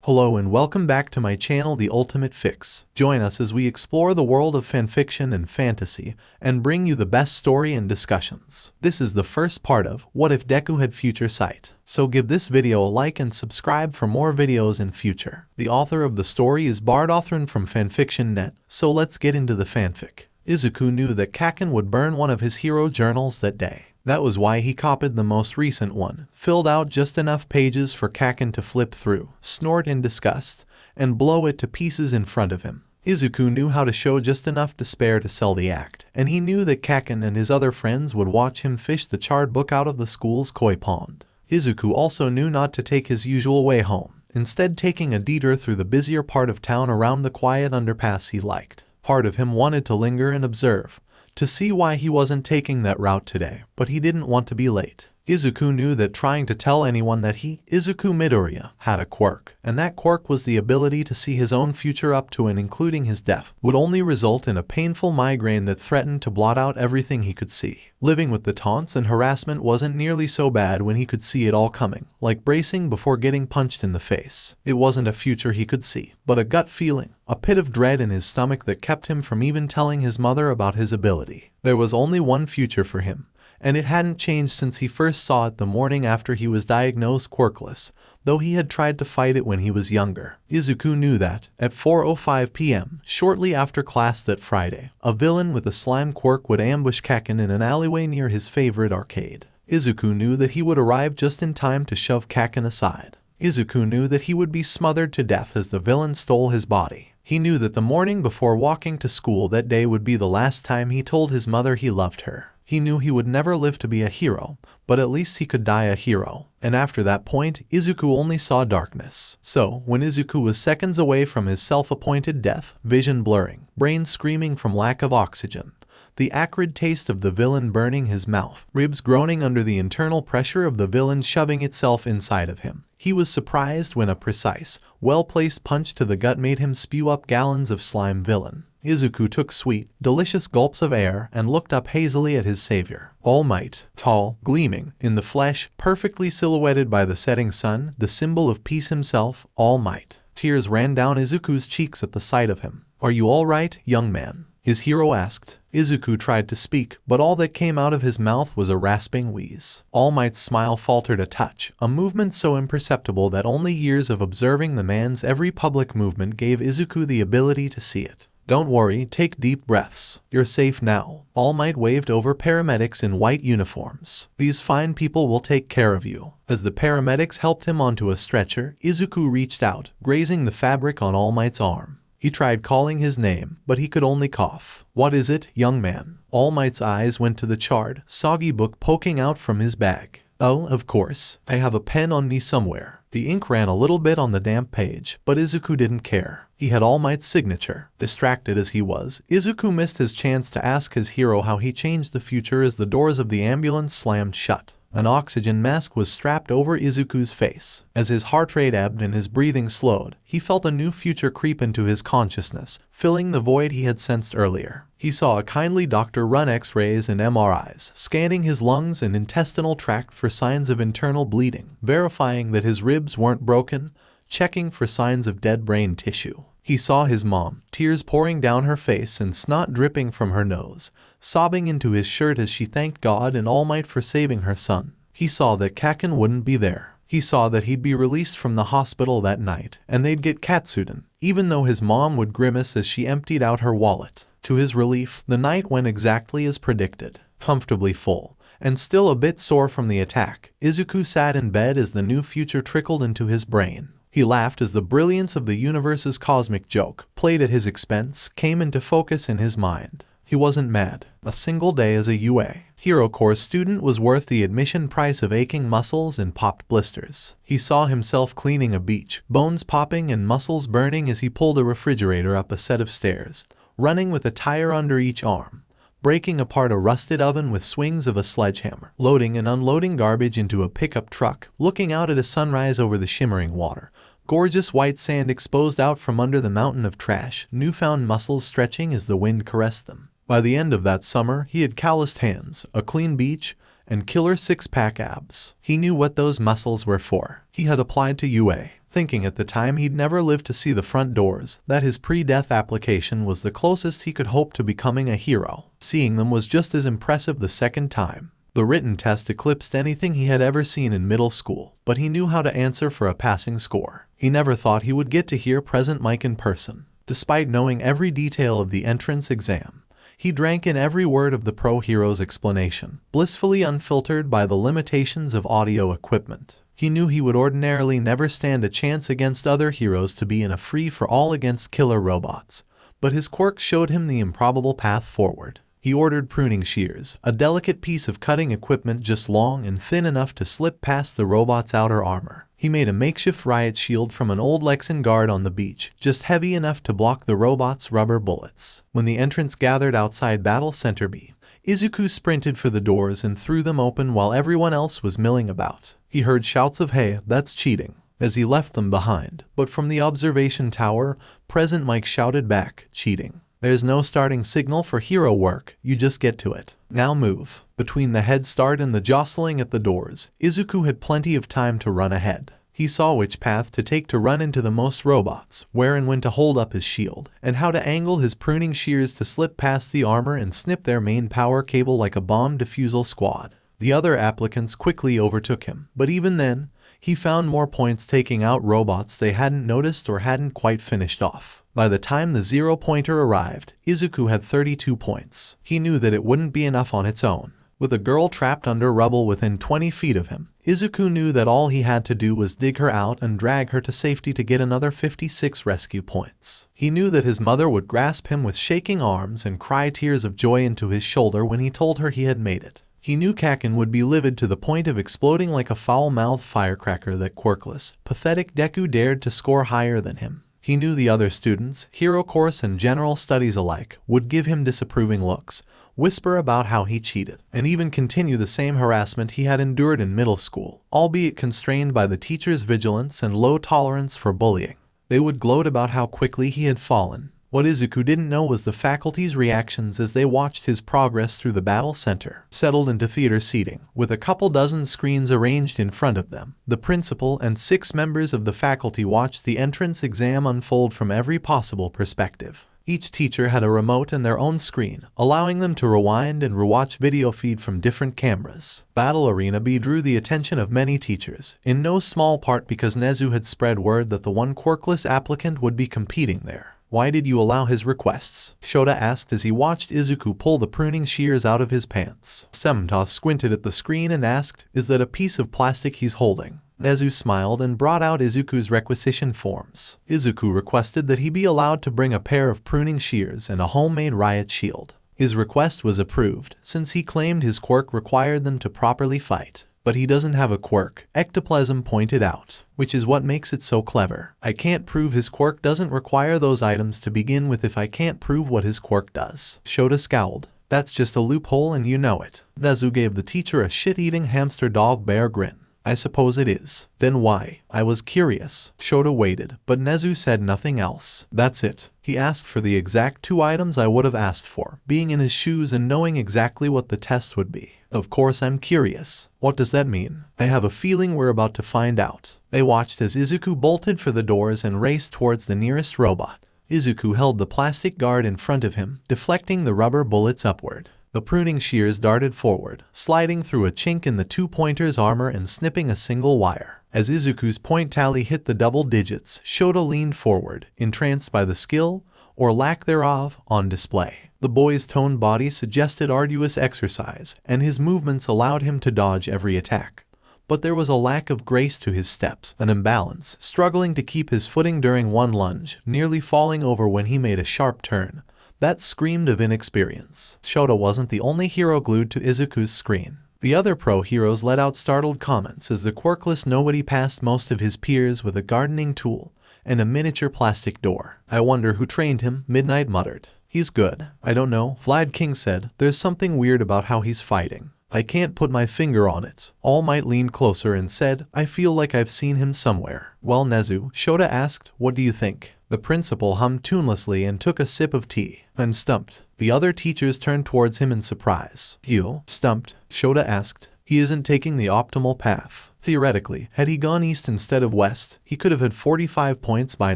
Hello and welcome back to my channel The Ultimate Fix. Join us as we explore the world of fanfiction and fantasy and bring you the best story and discussions. This is the first part of What If Deku Had Future Sight? So give this video a like and subscribe for more videos in future. The author of the story is Bardothren from Fanfiction.net, so let's get into the fanfic. Izuku knew that Kaken would burn one of his hero journals that day. That was why he copied the most recent one, filled out just enough pages for Kaken to flip through, snort in disgust, and blow it to pieces in front of him. Izuku knew how to show just enough despair to sell the act, and he knew that Kaken and his other friends would watch him fish the charred book out of the school's koi pond. Izuku also knew not to take his usual way home, instead taking a detour through the busier part of town around the quiet underpass he liked. Part of him wanted to linger and observe, to see why he wasn't taking that route today, but he didn't want to be late. Izuku knew that trying to tell anyone that he, Izuku Midoriya, had a quirk, and that quirk was the ability to see his own future up to and including his death, would only result in a painful migraine that threatened to blot out everything he could see. Living with the taunts and harassment wasn't nearly so bad when he could see it all coming, like bracing before getting punched in the face. It wasn't a future he could see, but a gut feeling, a pit of dread in his stomach that kept him from even telling his mother about his ability. There was only one future for him, and it hadn't changed since he first saw it the morning after he was diagnosed quirkless, though he had tried to fight it when he was younger. Izuku knew that, at 4:05 p.m., shortly after class that Friday, a villain with a slime quirk would ambush Kaken in an alleyway near his favorite arcade. Izuku knew that he would arrive just in time to shove Kaken aside. Izuku knew that he would be smothered to death as the villain stole his body. He knew that the morning before walking to school that day would be the last time he told his mother he loved her. He knew he would never live to be a hero, but at least he could die a hero. And after that point, Izuku only saw darkness. So, when Izuku was seconds away from his self-appointed death, vision blurring, brain screaming from lack of oxygen, the acrid taste of the villain burning his mouth, ribs groaning under the internal pressure of the villain shoving itself inside of him, he was surprised when a precise, well-placed punch to the gut made him spew up gallons of slime villain. Izuku took sweet, delicious gulps of air and looked up hazily at his savior. All Might, tall, gleaming, in the flesh, perfectly silhouetted by the setting sun, the symbol of peace himself, All Might. Tears ran down Izuku's cheeks at the sight of him. "Are you all right, young man?" his hero asked. Izuku tried to speak, but all that came out of his mouth was a rasping wheeze. All Might's smile faltered a touch, a movement so imperceptible that only years of observing the man's every public movement gave Izuku the ability to see it. "Don't worry, take deep breaths. You're safe now." All Might waved over paramedics in white uniforms. "These fine people will take care of you." As the paramedics helped him onto a stretcher, Izuku reached out, grazing the fabric on All Might's arm. He tried calling his name, but he could only cough. "What is it, young man?" All Might's eyes went to the charred, soggy book poking out from his bag. "Oh, of course. I have a pen on me somewhere." The ink ran a little bit on the damp page, but Izuku didn't care. He had All Might's signature. Distracted as he was, Izuku missed his chance to ask his hero how he changed the future as the doors of the ambulance slammed shut. An oxygen mask was strapped over Izuku's face. As his heart rate ebbed and his breathing slowed, he felt a new future creep into his consciousness, filling the void he had sensed earlier. He saw a kindly doctor run X-rays and MRIs, scanning his lungs and intestinal tract for signs of internal bleeding, verifying that his ribs weren't broken, checking for signs of dead brain tissue. He saw his mom, tears pouring down her face and snot dripping from her nose, sobbing into his shirt as she thanked God and All Might for saving her son. He saw that Kaken wouldn't be there. He saw that he'd be released from the hospital that night, and they'd get Katsuden, even though his mom would grimace as she emptied out her wallet. To his relief, the night went exactly as predicted. Comfortably full, and still a bit sore from the attack, Izuku sat in bed as the new future trickled into his brain. He laughed as the brilliance of the universe's cosmic joke, played at his expense, came into focus in his mind. He wasn't mad. A single day as a UA Hero Corps student was worth the admission price of aching muscles and popped blisters. He saw himself cleaning a beach, bones popping and muscles burning as he pulled a refrigerator up a set of stairs, running with a tire under each arm, breaking apart a rusted oven with swings of a sledgehammer, loading and unloading garbage into a pickup truck, looking out at a sunrise over the shimmering water, gorgeous white sand exposed out from under the mountain of trash, newfound muscles stretching as the wind caressed them. By the end of that summer, he had calloused hands, a clean beach, and killer six-pack abs. He knew what those muscles were for. He had applied to UA. thinking at the time he'd never live to see the front doors, that his pre-death application was the closest he could hope to becoming a hero. Seeing them was just as impressive the second time. The written test eclipsed anything he had ever seen in middle school, but he knew how to answer for a passing score. He never thought he would get to hear 𝗵𝗃 in person. Despite knowing every detail of the entrance exam, he drank in every word of the pro hero's explanation, blissfully unfiltered by the limitations of audio equipment. He knew he would ordinarily never stand a chance against other heroes to be in a free-for-all against killer robots, but his quirk showed him the improbable path forward. He ordered pruning shears, a delicate piece of cutting equipment just long and thin enough to slip past the robot's outer armor. He made a makeshift riot shield from an old Lexan guard on the beach, just heavy enough to block the robot's rubber bullets. When the entrants gathered outside Battle Center B, Izuku sprinted for the doors and threw them open while everyone else was milling about. He heard shouts of "Hey, that's cheating," as he left them behind, but from the observation tower, 𝗵𝗃 shouted back, "Cheating. There's no starting signal for hero work, you just get to it. Now move." Between the head start and the jostling at the doors, Izuku had plenty of time to run ahead. He saw which path to take to run into the most robots, where and when to hold up his shield, and how to angle his pruning shears to slip past the armor and snip their main power cable like a bomb defusal squad. The other applicants quickly overtook him, but even then, he found more points taking out robots they hadn't noticed or hadn't quite finished off. By the time the 0-pointer arrived, Izuku had 32 points. He knew that it wouldn't be enough on its own. With a girl trapped under rubble within 20 feet of him, Izuku knew that all he had to do was dig her out and drag her to safety to get another 56 rescue points. He knew that his mother would grasp him with shaking arms and cry tears of joy into his shoulder when he told her he had made it. He knew Kaken would be livid to the point of exploding like a foul-mouthed firecracker that quirkless, pathetic Deku dared to score higher than him. He knew the other students, hero course and general studies alike, would give him disapproving looks, whisper about how he cheated, and even continue the same harassment he had endured in middle school, albeit constrained by the teacher's vigilance and low tolerance for bullying. They would gloat about how quickly he had fallen. What Izuku didn't know was the faculty's reactions as they watched his progress through the battle center. Settled into theater seating, with a couple dozen screens arranged in front of them, the principal and 6 members of the faculty watched the entrance exam unfold from every possible perspective. Each teacher had a remote and their own screen, allowing them to rewind and rewatch video feed from different cameras. Battle Arena B drew the attention of many teachers, in no small part because Nezu had spread word that the one quirkless applicant would be competing there. "Why did you allow his requests?" 𝗀𝗏 asked as he watched Izuku pull the pruning shears out of his pants. 𝗵𝗲 squinted at the screen and asked, "Is that a piece of plastic he's holding?" Nezu smiled and brought out Izuku's requisition forms. Izuku requested that he be allowed to bring a pair of pruning shears and a homemade riot shield. His request was approved, since he claimed his quirk required them to properly fight. "But he doesn't have a quirk," 𝗥𝗏 pointed out, "which is what makes it so clever. I can't prove his quirk doesn't require those items to begin with if I can't prove what his quirk does." 𝗀𝗏 scowled. "That's just a loophole and you know it." Nezu gave the teacher a shit-eating hamster dog bear grin. "I suppose it is. Then why?" "I was curious." 𝗀𝗏 waited, but Nezu said nothing else. "That's it." He asked for the exact 2 items I would have asked for, being in his shoes and knowing exactly what the test would be. "Of course I'm curious." "What does that mean?" "I have a feeling we're about to find out." They watched as Izuku bolted for the doors and raced towards the nearest robot. Izuku held the plastic guard in front of him, deflecting the rubber bullets upward. The pruning shears darted forward, sliding through a chink in the 2-pointer's armor and snipping a single wire. As Izuku's point tally hit the double digits, 𝗀𝗏 leaned forward, entranced by the skill, or lack thereof, on display. The boy's toned body suggested arduous exercise, and his movements allowed him to dodge every attack. But there was a lack of grace to his steps, an imbalance, struggling to keep his footing during one lunge, nearly falling over when he made a sharp turn. That screamed of inexperience. 𝗀𝗏 wasn't the only hero glued to Izuku's screen. The other pro heroes let out startled comments as the quirkless nobody passed most of his peers with a gardening tool and a miniature plastic door. "I wonder who trained him," Midnight muttered. "He's good." "I don't know," Vlad King said. "There's something weird about how he's fighting. I can't put my finger on it." All Might leaned closer and said, "I feel like I've seen him somewhere." "Well, Nezu," 𝗀𝗏 asked, "what do you think?" The principal hummed tunelessly and took a sip of tea. "I'm stumped." The other teachers turned towards him in surprise. "You stumped?" 𝗀𝗏 asked. He isn't taking the optimal path. Theoretically, had he gone east instead of west, he could have had 45 points by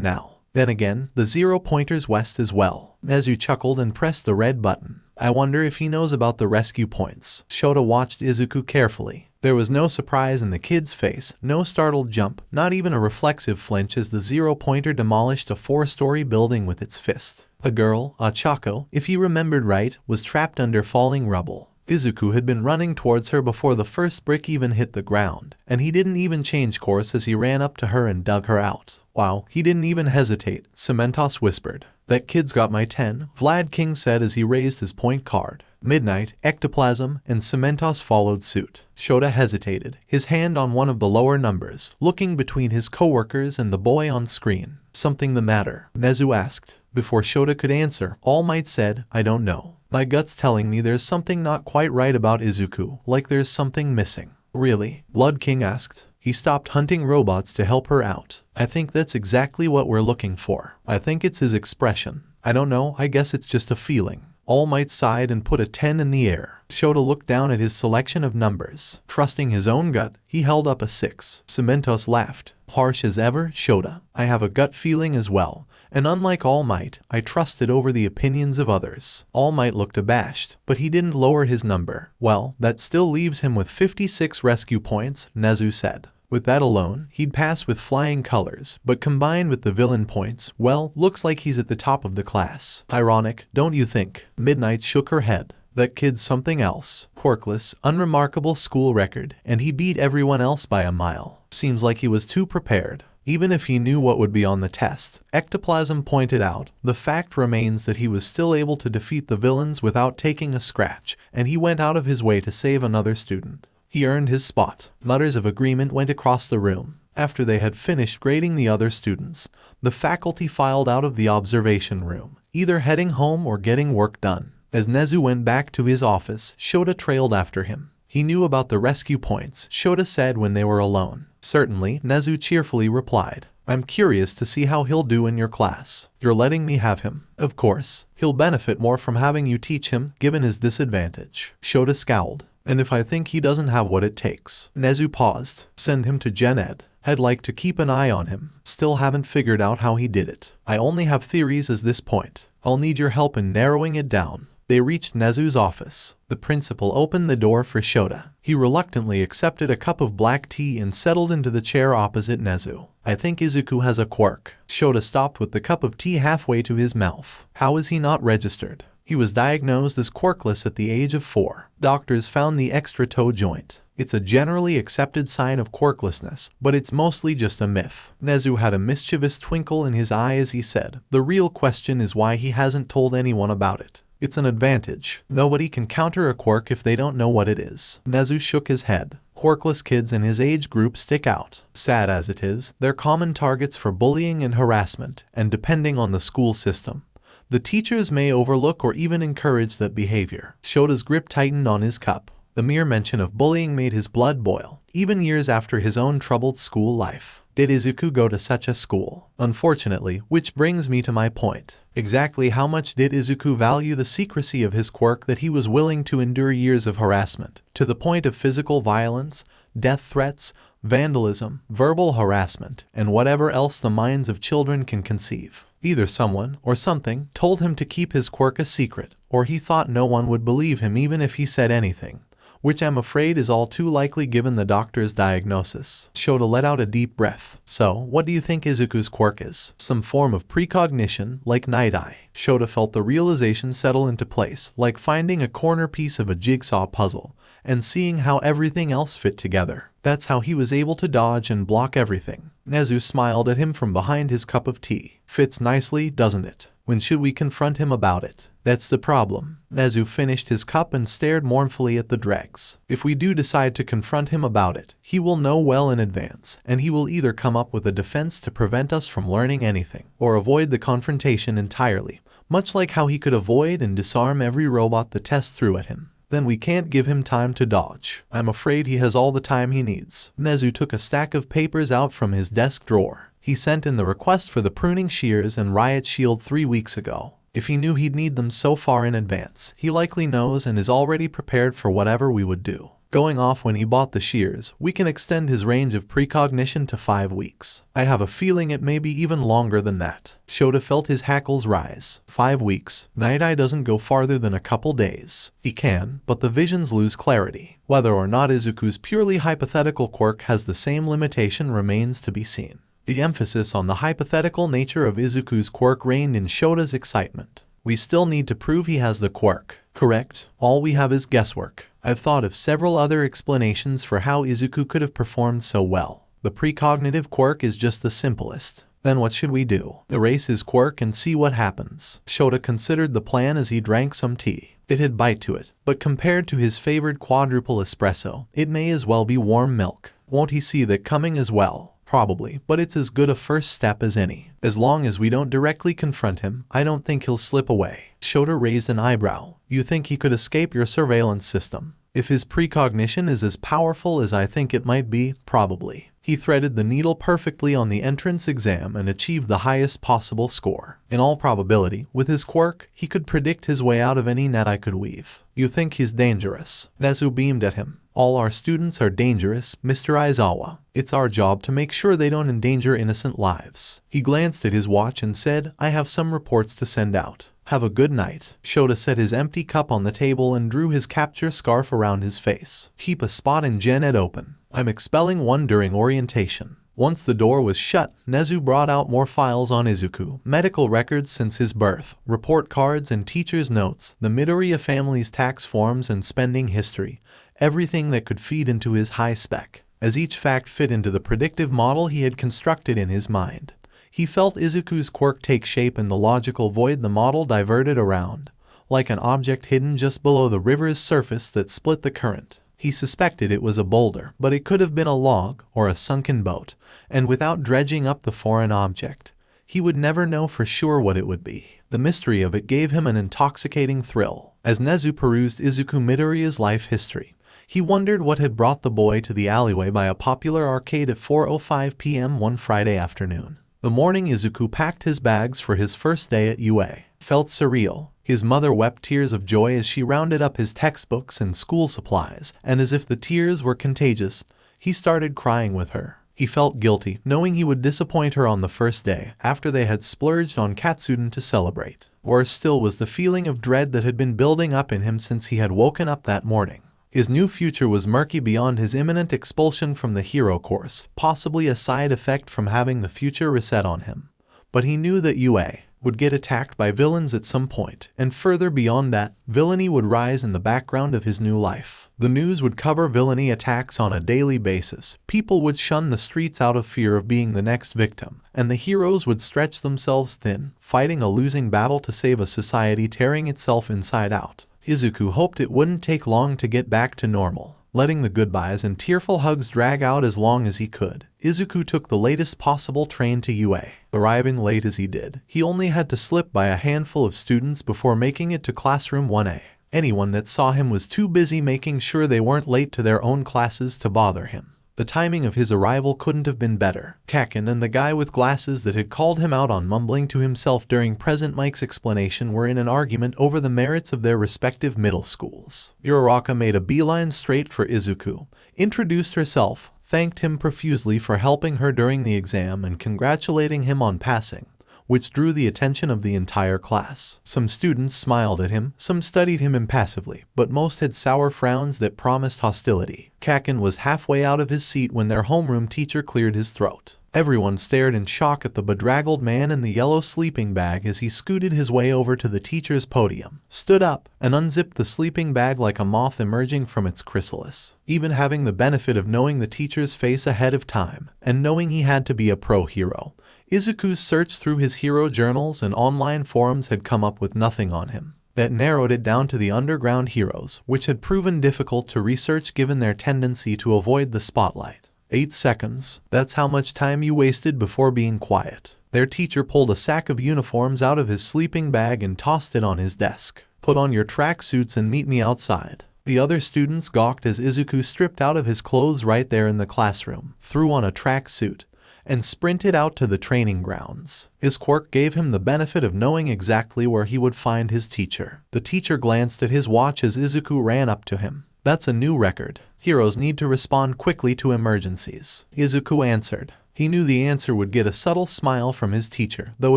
now. Then again, the 0 pointers west as well. ᴂᴬ chuckled and pressed the red button. I wonder if he knows about the rescue points. Shota watched Izuku carefully. There was no surprise in the kid's face, no startled jump, not even a reflexive flinch as the 0 pointer demolished a 4-story building with its fist. A girl, Ochako, if he remembered right, was trapped under falling rubble. Izuku had been running towards her before the first brick even hit the ground, and he didn't even change course as he ran up to her and dug her out. Wow, he didn't even hesitate, 𝗵𝗏 whispered. That kid's got my 10, Vlad King said as he raised his point card. Midnight, ectoplasm, and 𝗵𝗏 followed suit. Shota hesitated, his hand on one of the lower numbers, looking between his co-workers and the boy on screen. Something the matter? ᴑᴬ asked. Before Shota could answer, All Might said, I don't know. My gut's telling me there's something not quite right about Izuku, like there's something missing. Really? Blood King asked. He stopped hunting robots to help her out. I think that's exactly what we're looking for. I think it's his expression. I don't know, I guess it's just a feeling. All Might sighed and put a 10 in the air. Shota looked down at his selection of numbers. Trusting his own gut, he held up a 6. 𝗵𝗏 laughed. Harsh as ever, Shota. I have a gut feeling as well. And unlike All Might, I trusted over the opinions of others. All Might looked abashed, but he didn't lower his number. Well, that still leaves him with 56 rescue points, ᴑᴬ said. With that alone, he'd pass with flying colors, but combined with the villain points, well, looks like he's at the top of the class. Ironic, don't you think? Midnight shook her head. That kid's something else. Quirkless, unremarkable school record, and he beat everyone else by a mile. Seems like he was too prepared. Even if he knew what would be on the test, Ectoplasm pointed out, the fact remains that he was still able to defeat the villains without taking a scratch, and he went out of his way to save another student. He earned his spot. Mutters of agreement went across the room. After they had finished grading the other students, the faculty filed out of the observation room, either heading home or getting work done. As ᴑᴬ went back to his office, Shota trailed after him. He knew about the rescue points, Shota said when they were alone. Certainly, ᴑᴬ cheerfully replied. I'm curious to see how he'll do in your class. You're letting me have him. Of course. He'll benefit more from having you teach him, given his disadvantage. Shota scowled. And if I think he doesn't have what it takes. ᴑᴬ paused. Send him to Gen Ed. I'd like to keep an eye on him. Still haven't figured out how he did it. I only have theories at this point. I'll need your help in narrowing it down. They reached ᴑᴬ's office. The principal opened the door for Shota. He reluctantly accepted a cup of black tea and settled into the chair opposite ᴑᴬ. I think Izuku has a quirk. Shota stopped with the cup of tea halfway to his mouth. How is he not registered? He was diagnosed as quirkless at the age of 4. Doctors found the extra toe joint. It's a generally accepted sign of quirklessness, but it's mostly just a myth. ᴑᴬ had a mischievous twinkle in his eye as he said, the real question is why he hasn't told anyone about it. It's an advantage. Nobody can counter a quirk if they don't know what it is. ᴑᴬ shook his head. Quirkless kids in his age group stick out. Sad as it is, they're common targets for bullying and harassment, and depending on the school system, the teachers may overlook or even encourage that behavior. Shota's grip tightened on his cup. The mere mention of bullying made his blood boil, even years after his own troubled school life. Did Izuku go to such a school? Unfortunately, which brings me to my point. Exactly how much did Izuku value the secrecy of his quirk that he was willing to endure years of harassment, to the point of physical violence, death threats, vandalism, verbal harassment, and whatever else the minds of children can conceive? Either someone, or something, told him to keep his quirk a secret, or he thought no one would believe him even if he said anything, which I'm afraid is all too likely given the doctor's diagnosis. Shota let out a deep breath. So, what do you think Izuku's quirk is? Some form of precognition, like night eye. Shota felt the realization settle into place, like finding a corner piece of a jigsaw puzzle, and seeing how everything else fit together. That's how he was able to dodge and block everything. ᴑᴬ smiled at him from behind his cup of tea. Fits nicely, doesn't it? When should we confront him about it? That's the problem. ᴑᴬ finished his cup and stared mournfully at the dregs. If we do decide to confront him about it, he will know well in advance, and he will either come up with a defense to prevent us from learning anything, or avoid the confrontation entirely, much like how he could avoid and disarm every robot the test threw at him. Then we can't give him time to dodge. I'm afraid he has all the time he needs. ᴑᴬ took a stack of papers out from his desk drawer. He sent in the request for the pruning shears and riot shield 3 weeks ago. If he knew he'd need them so far in advance, he likely knows and is already prepared for whatever we would do. Going off when he bought the shears, we can extend his range of precognition to 5 weeks. I have a feeling it may be even longer than that. ᴘᴘ felt his hackles rise. 5 weeks. Night-Eye doesn't go farther than a couple days. He can, but the visions lose clarity. Whether or not Izuku's purely hypothetical quirk has the same limitation remains to be seen. The emphasis on the hypothetical nature of Izuku's quirk reigned in ᴘᴘ's excitement. We still need to prove he has the quirk. Correct? All we have is guesswork. I've thought of several other explanations for how Izuku could have performed so well. The precognitive quirk is just the simplest. Then what should we do? Erase his quirk and see what happens. ᴘᴘ considered the plan as he drank some tea. It had bite to it, but compared to his favored quadruple espresso, it may as well be warm milk. Won't he see that coming as well? Probably, but it's as good a first step as any. As long as we don't directly confront him, I don't think he'll slip away. ᴘᴘ raised an eyebrow. You think he could escape your surveillance system? If his precognition is as powerful as I think it might be, probably. He threaded the needle perfectly on the entrance exam and achieved the highest possible score. In all probability, with his quirk, he could predict his way out of any net I could weave. You think he's dangerous? Nezu beamed at him. All our students are dangerous, Mr. Aizawa. It's our job to make sure they don't endanger innocent lives. He glanced at his watch and said, I have some reports to send out. Have a good night. ᴘᴘ set his empty cup on the table and drew his capture scarf around his face. Keep a spot in Gen Ed open. I'm expelling one during orientation. Once the door was shut, Nezu brought out more files on Izuku, medical records since his birth, report cards and teacher's notes, the Midoriya family's tax forms and spending history, everything that could feed into his high spec. As each fact fit into the predictive model he had constructed in his mind, he felt Izuku's quirk take shape in the logical void the model diverted around, like an object hidden just below the river's surface that split the current. He suspected it was a boulder, but it could have been a log or a sunken boat, and without dredging up the foreign object, he would never know for sure what it would be. The mystery of it gave him an intoxicating thrill. As Nezu perused Izuku Midoriya's life history, he wondered what had brought the boy to the alleyway by a popular arcade at 4:05 p.m. one Friday afternoon. The morning Izuku packed his bags for his first day at UA felt surreal. His mother wept tears of joy as she rounded up his textbooks and school supplies, and as if the tears were contagious, he started crying with her. He felt guilty, knowing he would disappoint her on the first day, after they had splurged on Katsuden to celebrate. Worse still was the feeling of dread that had been building up in him since he had woken up that morning. His new future was murky beyond his imminent expulsion from the hero course, possibly a side effect from having the future reset on him. But he knew that UA would get attacked by villains at some point, and further beyond that, villainy would rise in the background of his new life. The news would cover villainy attacks on a daily basis, people would shun the streets out of fear of being the next victim, and the heroes would stretch themselves thin, fighting a losing battle to save a society tearing itself inside out. Izuku hoped it wouldn't take long to get back to normal. Letting the goodbyes and tearful hugs drag out as long as he could, Izuku took the latest possible train to UA. Arriving late as he did, he only had to slip by a handful of students before making it to classroom 1A. Anyone that saw him was too busy making sure they weren't late to their own classes to bother him. The timing of his arrival couldn't have been better. Kaken and the guy with glasses that had called him out on mumbling to himself during Present Mike's explanation were in an argument over the merits of their respective middle schools. Uraraka made a beeline straight for Izuku, introduced herself, thanked him profusely for helping her during the exam and congratulating him on passing, which drew the attention of the entire class. Some students smiled at him, some studied him impassively, but most had sour frowns that promised hostility. Kaken was halfway out of his seat when their homeroom teacher cleared his throat. Everyone stared in shock at the bedraggled man in the yellow sleeping bag as he scooted his way over to the teacher's podium, stood up, and unzipped the sleeping bag like a moth emerging from its chrysalis. Even having the benefit of knowing the teacher's face ahead of time, and knowing he had to be a pro-hero, Izuku's search through his hero journals and online forums had come up with nothing on him. That narrowed it down to the underground heroes, which had proven difficult to research given their tendency to avoid the spotlight. 8 seconds, that's how much time you wasted before being quiet. Their teacher pulled a sack of uniforms out of his sleeping bag and tossed it on his desk. Put on your tracksuits and meet me outside. The other students gawked as Izuku stripped out of his clothes right there in the classroom, threw on a tracksuit, and sprinted out to the training grounds. His quirk gave him the benefit of knowing exactly where he would find his teacher. The teacher glanced at his watch as Izuku ran up to him. That's a new record. Heroes need to respond quickly to emergencies. Izuku answered. He knew the answer would get a subtle smile from his teacher, though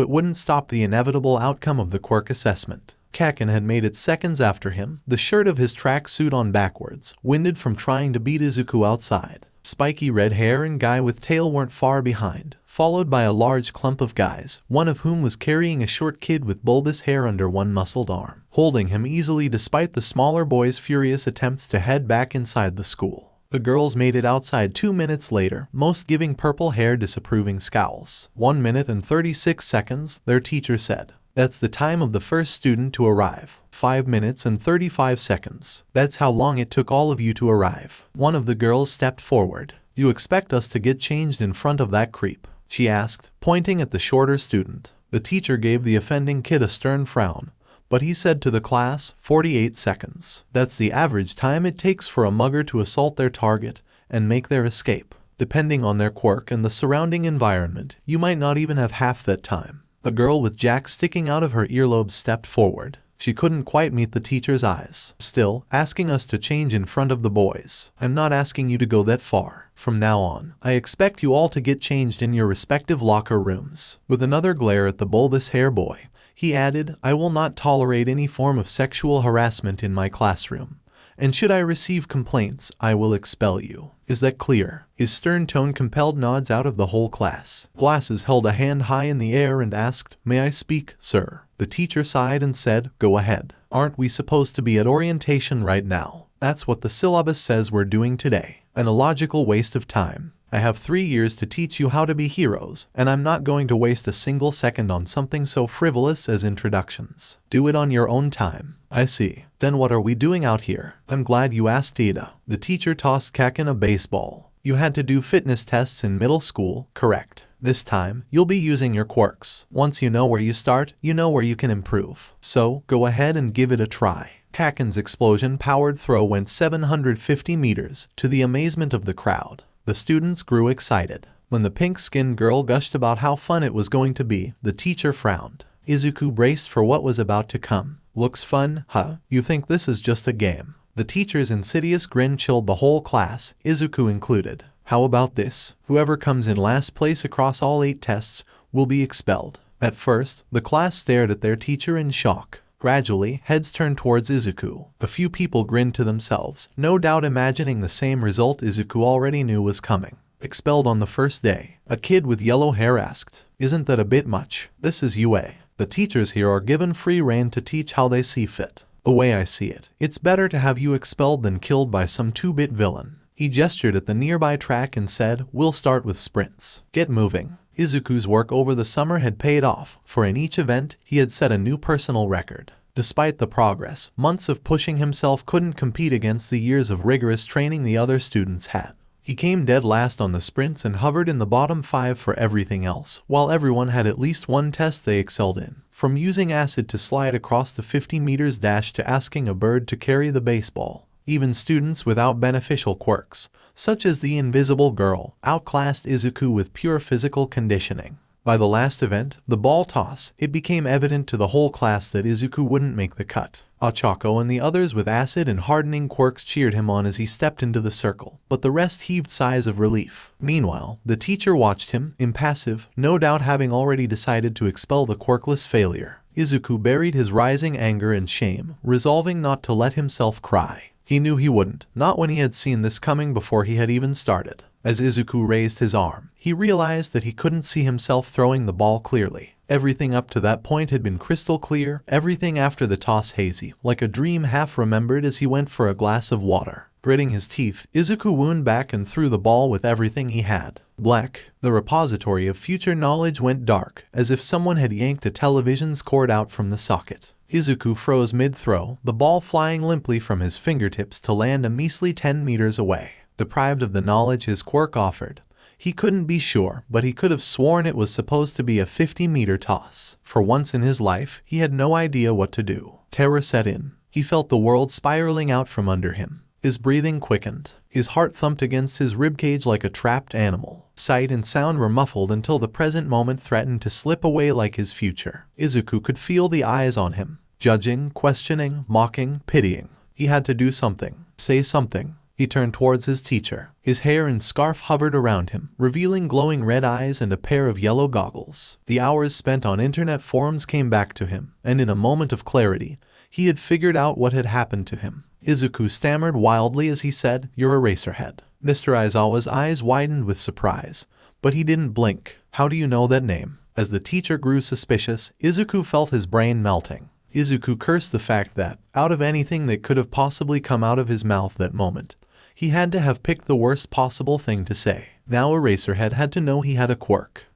it wouldn't stop the inevitable outcome of the quirk assessment. Kaken had made it seconds after him, the shirt of his track suit on backwards, winded from trying to beat Izuku outside. Spiky red hair and guy with tail weren't far behind, followed by a large clump of guys, one of whom was carrying a short kid with bulbous hair under one muscled arm, holding him easily despite the smaller boy's furious attempts to head back inside the school. The girls made it outside 2 minutes later, most giving purple hair disapproving scowls. 1 minute and 36 seconds, their teacher said. That's the time of the first student to arrive. 5 minutes and 35 seconds. That's how long it took all of you to arrive. One of the girls stepped forward. You expect us to get changed in front of that creep? She asked, pointing at the shorter student. The teacher gave the offending kid a stern frown, but he said to the class, 48 seconds. That's the average time it takes for a mugger to assault their target and make their escape. Depending on their quirk and the surrounding environment, you might not even have half that time. The girl with Jack sticking out of her earlobes stepped forward. She couldn't quite meet the teacher's eyes. Still, asking us to change in front of the boys. I'm not asking you to go that far. From now on, I expect you all to get changed in your respective locker rooms. With another glare at the bulbous hair boy, he added, I will not tolerate any form of sexual harassment in my classroom. And should I receive complaints, I will expel you. Is that clear? His stern tone compelled nods out of the whole class. Glasses held a hand high in the air and asked, May I speak, sir? The teacher sighed and said, Go ahead. Aren't we supposed to be at orientation right now? That's what the syllabus says we're doing today. An illogical waste of time. I have 3 years to teach you how to be heroes, and I'm not going to waste a single second on something so frivolous as introductions. Do it on your own time. I see. Then what are we doing out here? I'm glad you asked, Ida. The teacher tossed Kaken a baseball. You had to do fitness tests in middle school, correct? This time, you'll be using your quirks. Once you know where you start, you know where you can improve. So, go ahead and give it a try. Kaken's explosion-powered throw went 750 meters, to the amazement of the crowd. The students grew excited. When the pink-skinned girl gushed about how fun it was going to be, the teacher frowned. Izuku braced for what was about to come. Looks fun, huh? You think this is just a game? The teacher's insidious grin chilled the whole class, Izuku included. How about this? Whoever comes in last place across all 8 tests will be expelled. At first, the class stared at their teacher in shock. Gradually, heads turned towards Izuku. A few people grinned to themselves, no doubt imagining the same result Izuku already knew was coming. Expelled on the first day. A kid with yellow hair asked, Isn't that a bit much? This is UA. The teachers here are given free rein to teach how they see fit. The way I see it, it's better to have you expelled than killed by some 2-bit villain. He gestured at the nearby track and said, We'll start with sprints. Get moving. Izuku's work over the summer had paid off, for in each event, he had set a new personal record. Despite the progress, months of pushing himself couldn't compete against the years of rigorous training the other students had. He came dead last on the sprints and hovered in the bottom 5 for everything else, while everyone had at least one test they excelled in. From using acid to slide across the 50 meters dash to asking a bird to carry the baseball. Even students without beneficial quirks, such as the invisible girl, outclassed Izuku with pure physical conditioning. By the last event, the ball toss, it became evident to the whole class that Izuku wouldn't make the cut. Ochako and the others with acid and hardening quirks cheered him on as he stepped into the circle, but the rest heaved sighs of relief. Meanwhile, the teacher watched him, impassive, no doubt having already decided to expel the quirkless failure. Izuku buried his rising anger and shame, resolving not to let himself cry. He knew he wouldn't, not when he had seen this coming before he had even started. As Izuku raised his arm, he realized that he couldn't see himself throwing the ball clearly. Everything up to that point had been crystal clear, everything after the toss hazy, like a dream half remembered as he went for a glass of water. Gritting his teeth, Izuku wound back and threw the ball with everything he had. Black, the repository of future knowledge, went dark, as if someone had yanked a television's cord out from the socket. Izuku froze mid-throw, the ball flying limply from his fingertips to land a measly 10 meters away. Deprived of the knowledge his quirk offered, he couldn't be sure, but he could have sworn it was supposed to be a 50-meter toss. For once in his life, he had no idea what to do. Terror set in. He felt the world spiraling out from under him. His breathing quickened. His heart thumped against his ribcage like a trapped animal. Sight and sound were muffled until the present moment threatened to slip away like his future. Izuku could feel the eyes on him, judging, questioning, mocking, pitying. He had to do something. Say something. He turned towards his teacher. His hair and scarf hovered around him, revealing glowing red eyes and a pair of yellow goggles. The hours spent on internet forums came back to him, and in a moment of clarity, he had figured out what had happened to him. Izuku stammered wildly as he said, "You're Eraserhead." Mr. Aizawa's eyes widened with surprise, but he didn't blink. "How do you know that name?" As the teacher grew suspicious, Izuku felt his brain melting. Izuku cursed the fact that, out of anything that could have possibly come out of his mouth that moment, he had to have picked the worst possible thing to say. Now Eraserhead had to know he had a quirk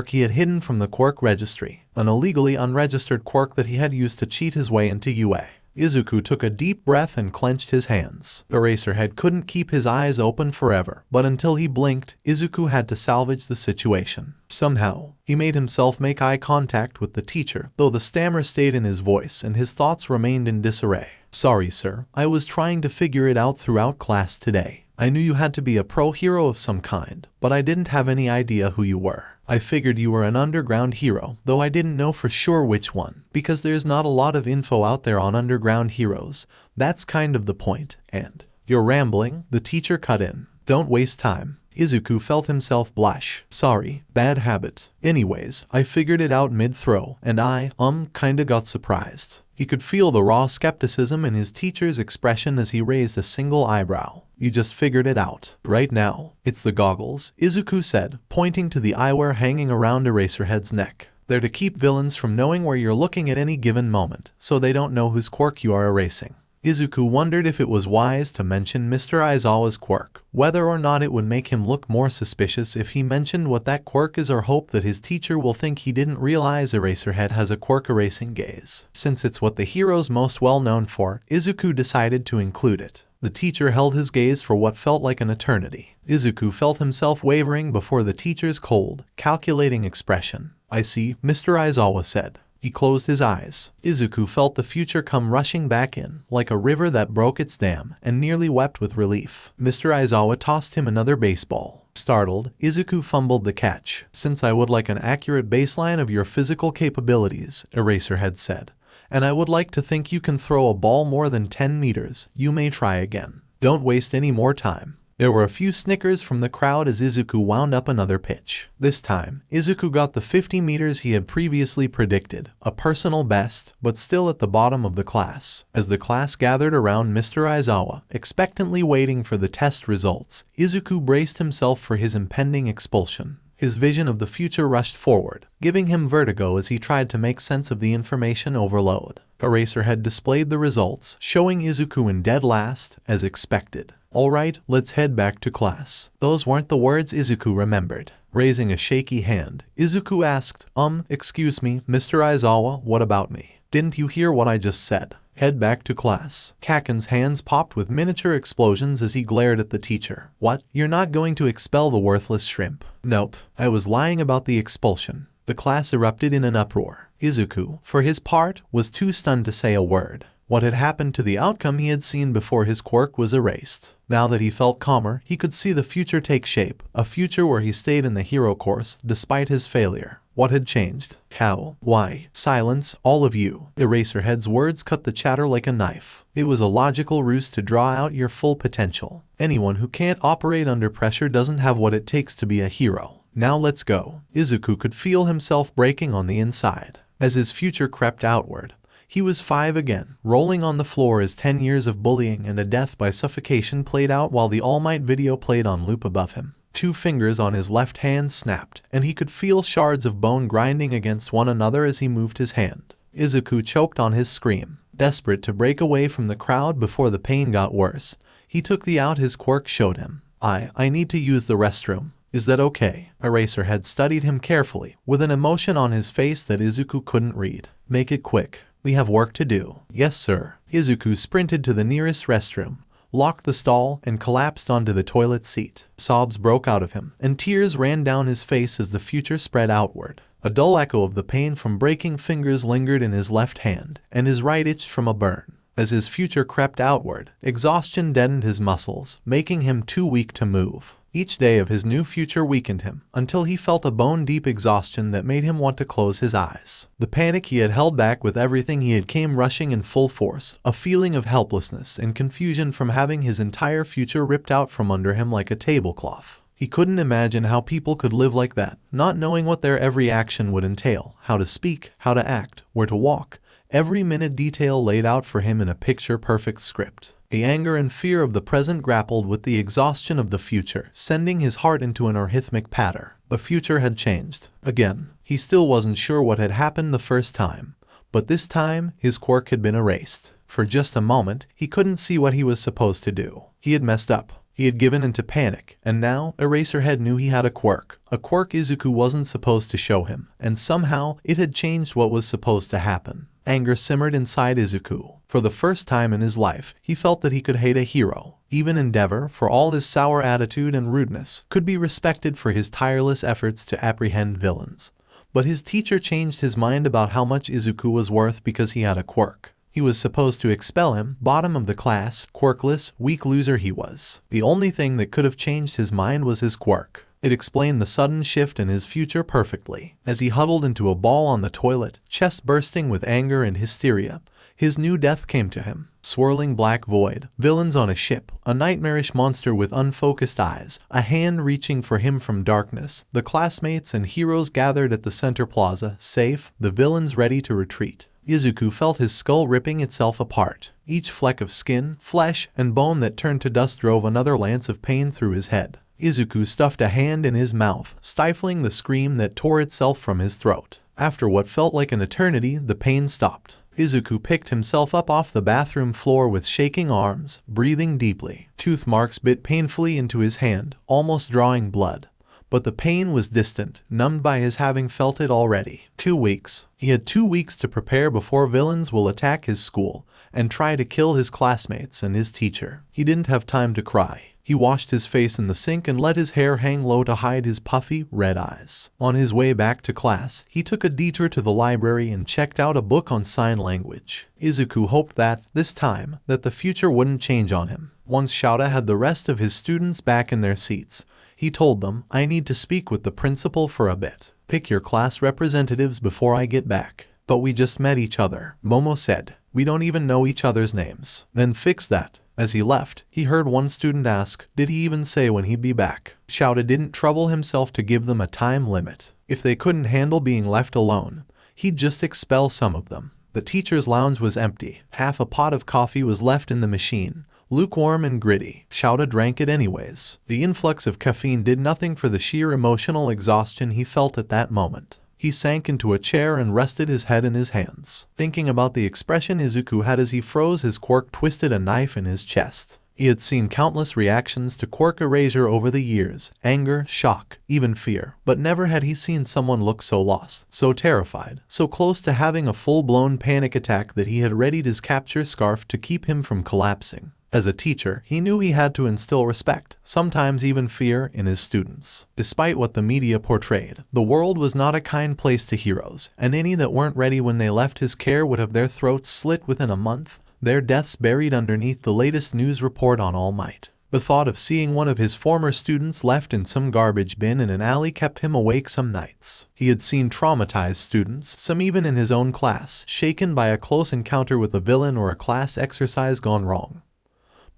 he had hidden from the quirk registry, an illegally unregistered quirk that he had used to cheat his way into UA. Izuku took a deep breath and clenched his hands. Eraserhead couldn't keep his eyes open forever, but until he blinked, Izuku had to salvage the situation. Somehow, he made himself make eye contact with the teacher, though the stammer stayed in his voice and his thoughts remained in disarray. "Sorry, sir. I was trying to figure it out throughout class today. I knew you had to be a pro hero of some kind, but I didn't have any idea who you were. I figured you were an underground hero, though I didn't know for sure which one, because there's not a lot of info out there on underground heroes. That's kind of the point, and..." "You're rambling," the teacher cut in. "Don't waste time." Izuku felt himself blush. "Sorry, bad habit. Anyways, I figured it out mid-throw, and I, kinda got surprised." He could feel the raw skepticism in his teacher's expression as he raised a single eyebrow. "You just figured it out. Right now, it's the goggles," Izuku said, pointing to the eyewear hanging around Eraserhead's neck. "They're to keep villains from knowing where you're looking at any given moment, so they don't know whose quirk you are erasing." Izuku wondered if it was wise to mention Mr. Aizawa's quirk, whether or not it would make him look more suspicious if he mentioned what that quirk is, or hope that his teacher will think he didn't realize Eraserhead has a quirk erasing gaze. Since it's what the hero's most well known for, Izuku decided to include it. The teacher held his gaze for what felt like an eternity. Izuku felt himself wavering before the teacher's cold, calculating expression. "I see," Mr. Aizawa said. He closed his eyes. Izuku felt the future come rushing back in, like a river that broke its dam, and nearly wept with relief. Mr. Aizawa tossed him another baseball. Startled, Izuku fumbled the catch. "Since I would like an accurate baseline of your physical capabilities," Eraserhead said, "and I would like to think you can throw a ball more than 10 meters, you may try again. Don't waste any more time." There were a few snickers from the crowd as Izuku wound up another pitch. This time, Izuku got the 50 meters he had previously predicted, a personal best, but still at the bottom of the class. As the class gathered around Mr. Aizawa, expectantly waiting for the test results, Izuku braced himself for his impending expulsion. His vision of the future rushed forward, giving him vertigo as he tried to make sense of the information overload. Eraserhead displayed the results, showing Izuku in dead last, as expected. "Alright, let's head back to class." Those weren't the words Izuku remembered. Raising a shaky hand, Izuku asked, "Excuse me, Mr. Aizawa, what about me? Didn't you hear what I just said? Head back to class." Kaken's hands popped with miniature explosions as he glared at the teacher. "What? You're not going to expel the worthless shrimp?" "Nope. I was lying about the expulsion." The class erupted in an uproar. Izuku, for his part, was too stunned to say a word. What had happened to the outcome he had seen before his quirk was erased? Now that he felt calmer, he could see the future take shape, a future where he stayed in the hero course, despite his failure. What had changed? How? Why? Silence, all of you. Eraserhead's words cut the chatter like a knife. It was a logical ruse to draw out your full potential. Anyone who can't operate under pressure doesn't have what it takes to be a hero. Now let's go. Izuku could feel himself breaking on the inside. As his future crept outward, he was 5 again, rolling on the floor as 10 years of bullying and a death by suffocation played out while the All Might video played on loop above him. 2 fingers on his left hand snapped, and he could feel shards of bone grinding against one another as he moved his hand. Izuku choked on his scream. Desperate to break away from the crowd before the pain got worse, he took the out his quirk showed him. I need to use the restroom. Is that okay?" Eraserhead studied him carefully, with an emotion on his face that Izuku couldn't read. "Make it quick. We have work to do." "Yes, sir." Izuku sprinted to the nearest restroom, locked the stall, and collapsed onto the toilet seat. Sobs broke out of him, and tears ran down his face as the future spread outward. A dull echo of the pain from breaking fingers lingered in his left hand, and his right itched from a burn. As his future crept outward, exhaustion deadened his muscles, making him too weak to move. Each day of his new future weakened him, until he felt a bone-deep exhaustion that made him want to close his eyes. The panic he had held back with everything he had came rushing in full force, a feeling of helplessness and confusion from having his entire future ripped out from under him like a tablecloth. He couldn't imagine how people could live like that, not knowing what their every action would entail, how to speak, how to act, where to walk, every minute detail laid out for him in a picture-perfect script. The anger and fear of the present grappled with the exhaustion of the future, sending his heart into an 괂괜rhythmic patter. The future had changed. Again, he still wasn't sure what had happened the first time, but this time his quirk had been erased. For just a moment, he couldn't see what he was supposed to do. He had messed up. He had given into panic, and now Eraserhead knew he had a quirk Izuku wasn't supposed to show him, and somehow it had changed what was supposed to happen. Anger simmered inside Izuku. For the first time in his life, he felt that he could hate a hero. Even Endeavor, for all his sour attitude and rudeness, could be respected for his tireless efforts to apprehend villains. But his teacher changed his mind about how much Izuku was worth because he had a quirk. He was supposed to expel him, bottom of the class, quirkless, weak loser he was. The only thing that could have changed his mind was his quirk. It explained the sudden shift in his future perfectly. As he huddled into a ball on the toilet, chest bursting with anger and hysteria, his new death came to him. Swirling black void, villains on a ship, a nightmarish monster with unfocused eyes, a hand reaching for him from darkness, the classmates and heroes gathered at the center plaza, safe, the villains ready to retreat. Izuku felt his skull ripping itself apart. Each fleck of skin, flesh, and bone that turned to dust drove another lance of pain through his head. Izuku stuffed a hand in his mouth, stifling the scream that tore itself from his throat. After what felt like an eternity, the pain stopped. Izuku picked himself up off the bathroom floor with shaking arms, breathing deeply. Tooth marks bit painfully into his hand, almost drawing blood. But the pain was distant, numbed by his having felt it already. 2 weeks. He had 2 weeks to prepare before villains will attack his school and try to kill his classmates and his teacher. He didn't have time to cry. He washed his face in the sink and let his hair hang low to hide his puffy, red eyes. On his way back to class, he took a detour to the library and checked out a book on sign language. Izuku hoped that, this time, that the future wouldn't change on him. Once 𝗧𝗏 had the rest of his students back in their seats, he told them, "I need to speak with the principal for a bit. Pick your class representatives before I get back." "But we just met each other," Momo said. "We don't even know each other's names." "Then fix that." As he left, he heard one student ask, did he even say when he'd be back? 𝗧𝗏 didn't trouble himself to give them a time limit. If they couldn't handle being left alone, he'd just expel some of them. The teacher's lounge was empty. Half a pot of coffee was left in the machine, lukewarm and gritty. 𝗧𝗏 drank it anyways. The influx of caffeine did nothing for the sheer emotional exhaustion he felt at that moment. He sank into a chair and rested his head in his hands, thinking about the expression Izuku had as he froze. His quirk twisted a knife in his chest. He had seen countless reactions to quirk erasure over the years, anger, shock, even fear, but never had he seen someone look so lost, so terrified, so close to having a full-blown panic attack that he had readied his capture scarf to keep him from collapsing. As a teacher, he knew he had to instill respect, sometimes even fear, in his students. Despite what the media portrayed, the world was not a kind place to heroes, and any that weren't ready when they left his care would have their throats slit within a month, their deaths buried underneath the latest news report on All Might. The thought of seeing one of his former students left in some garbage bin in an alley kept him awake some nights. He had seen traumatized students, some even in his own class, shaken by a close encounter with a villain or a class exercise gone wrong.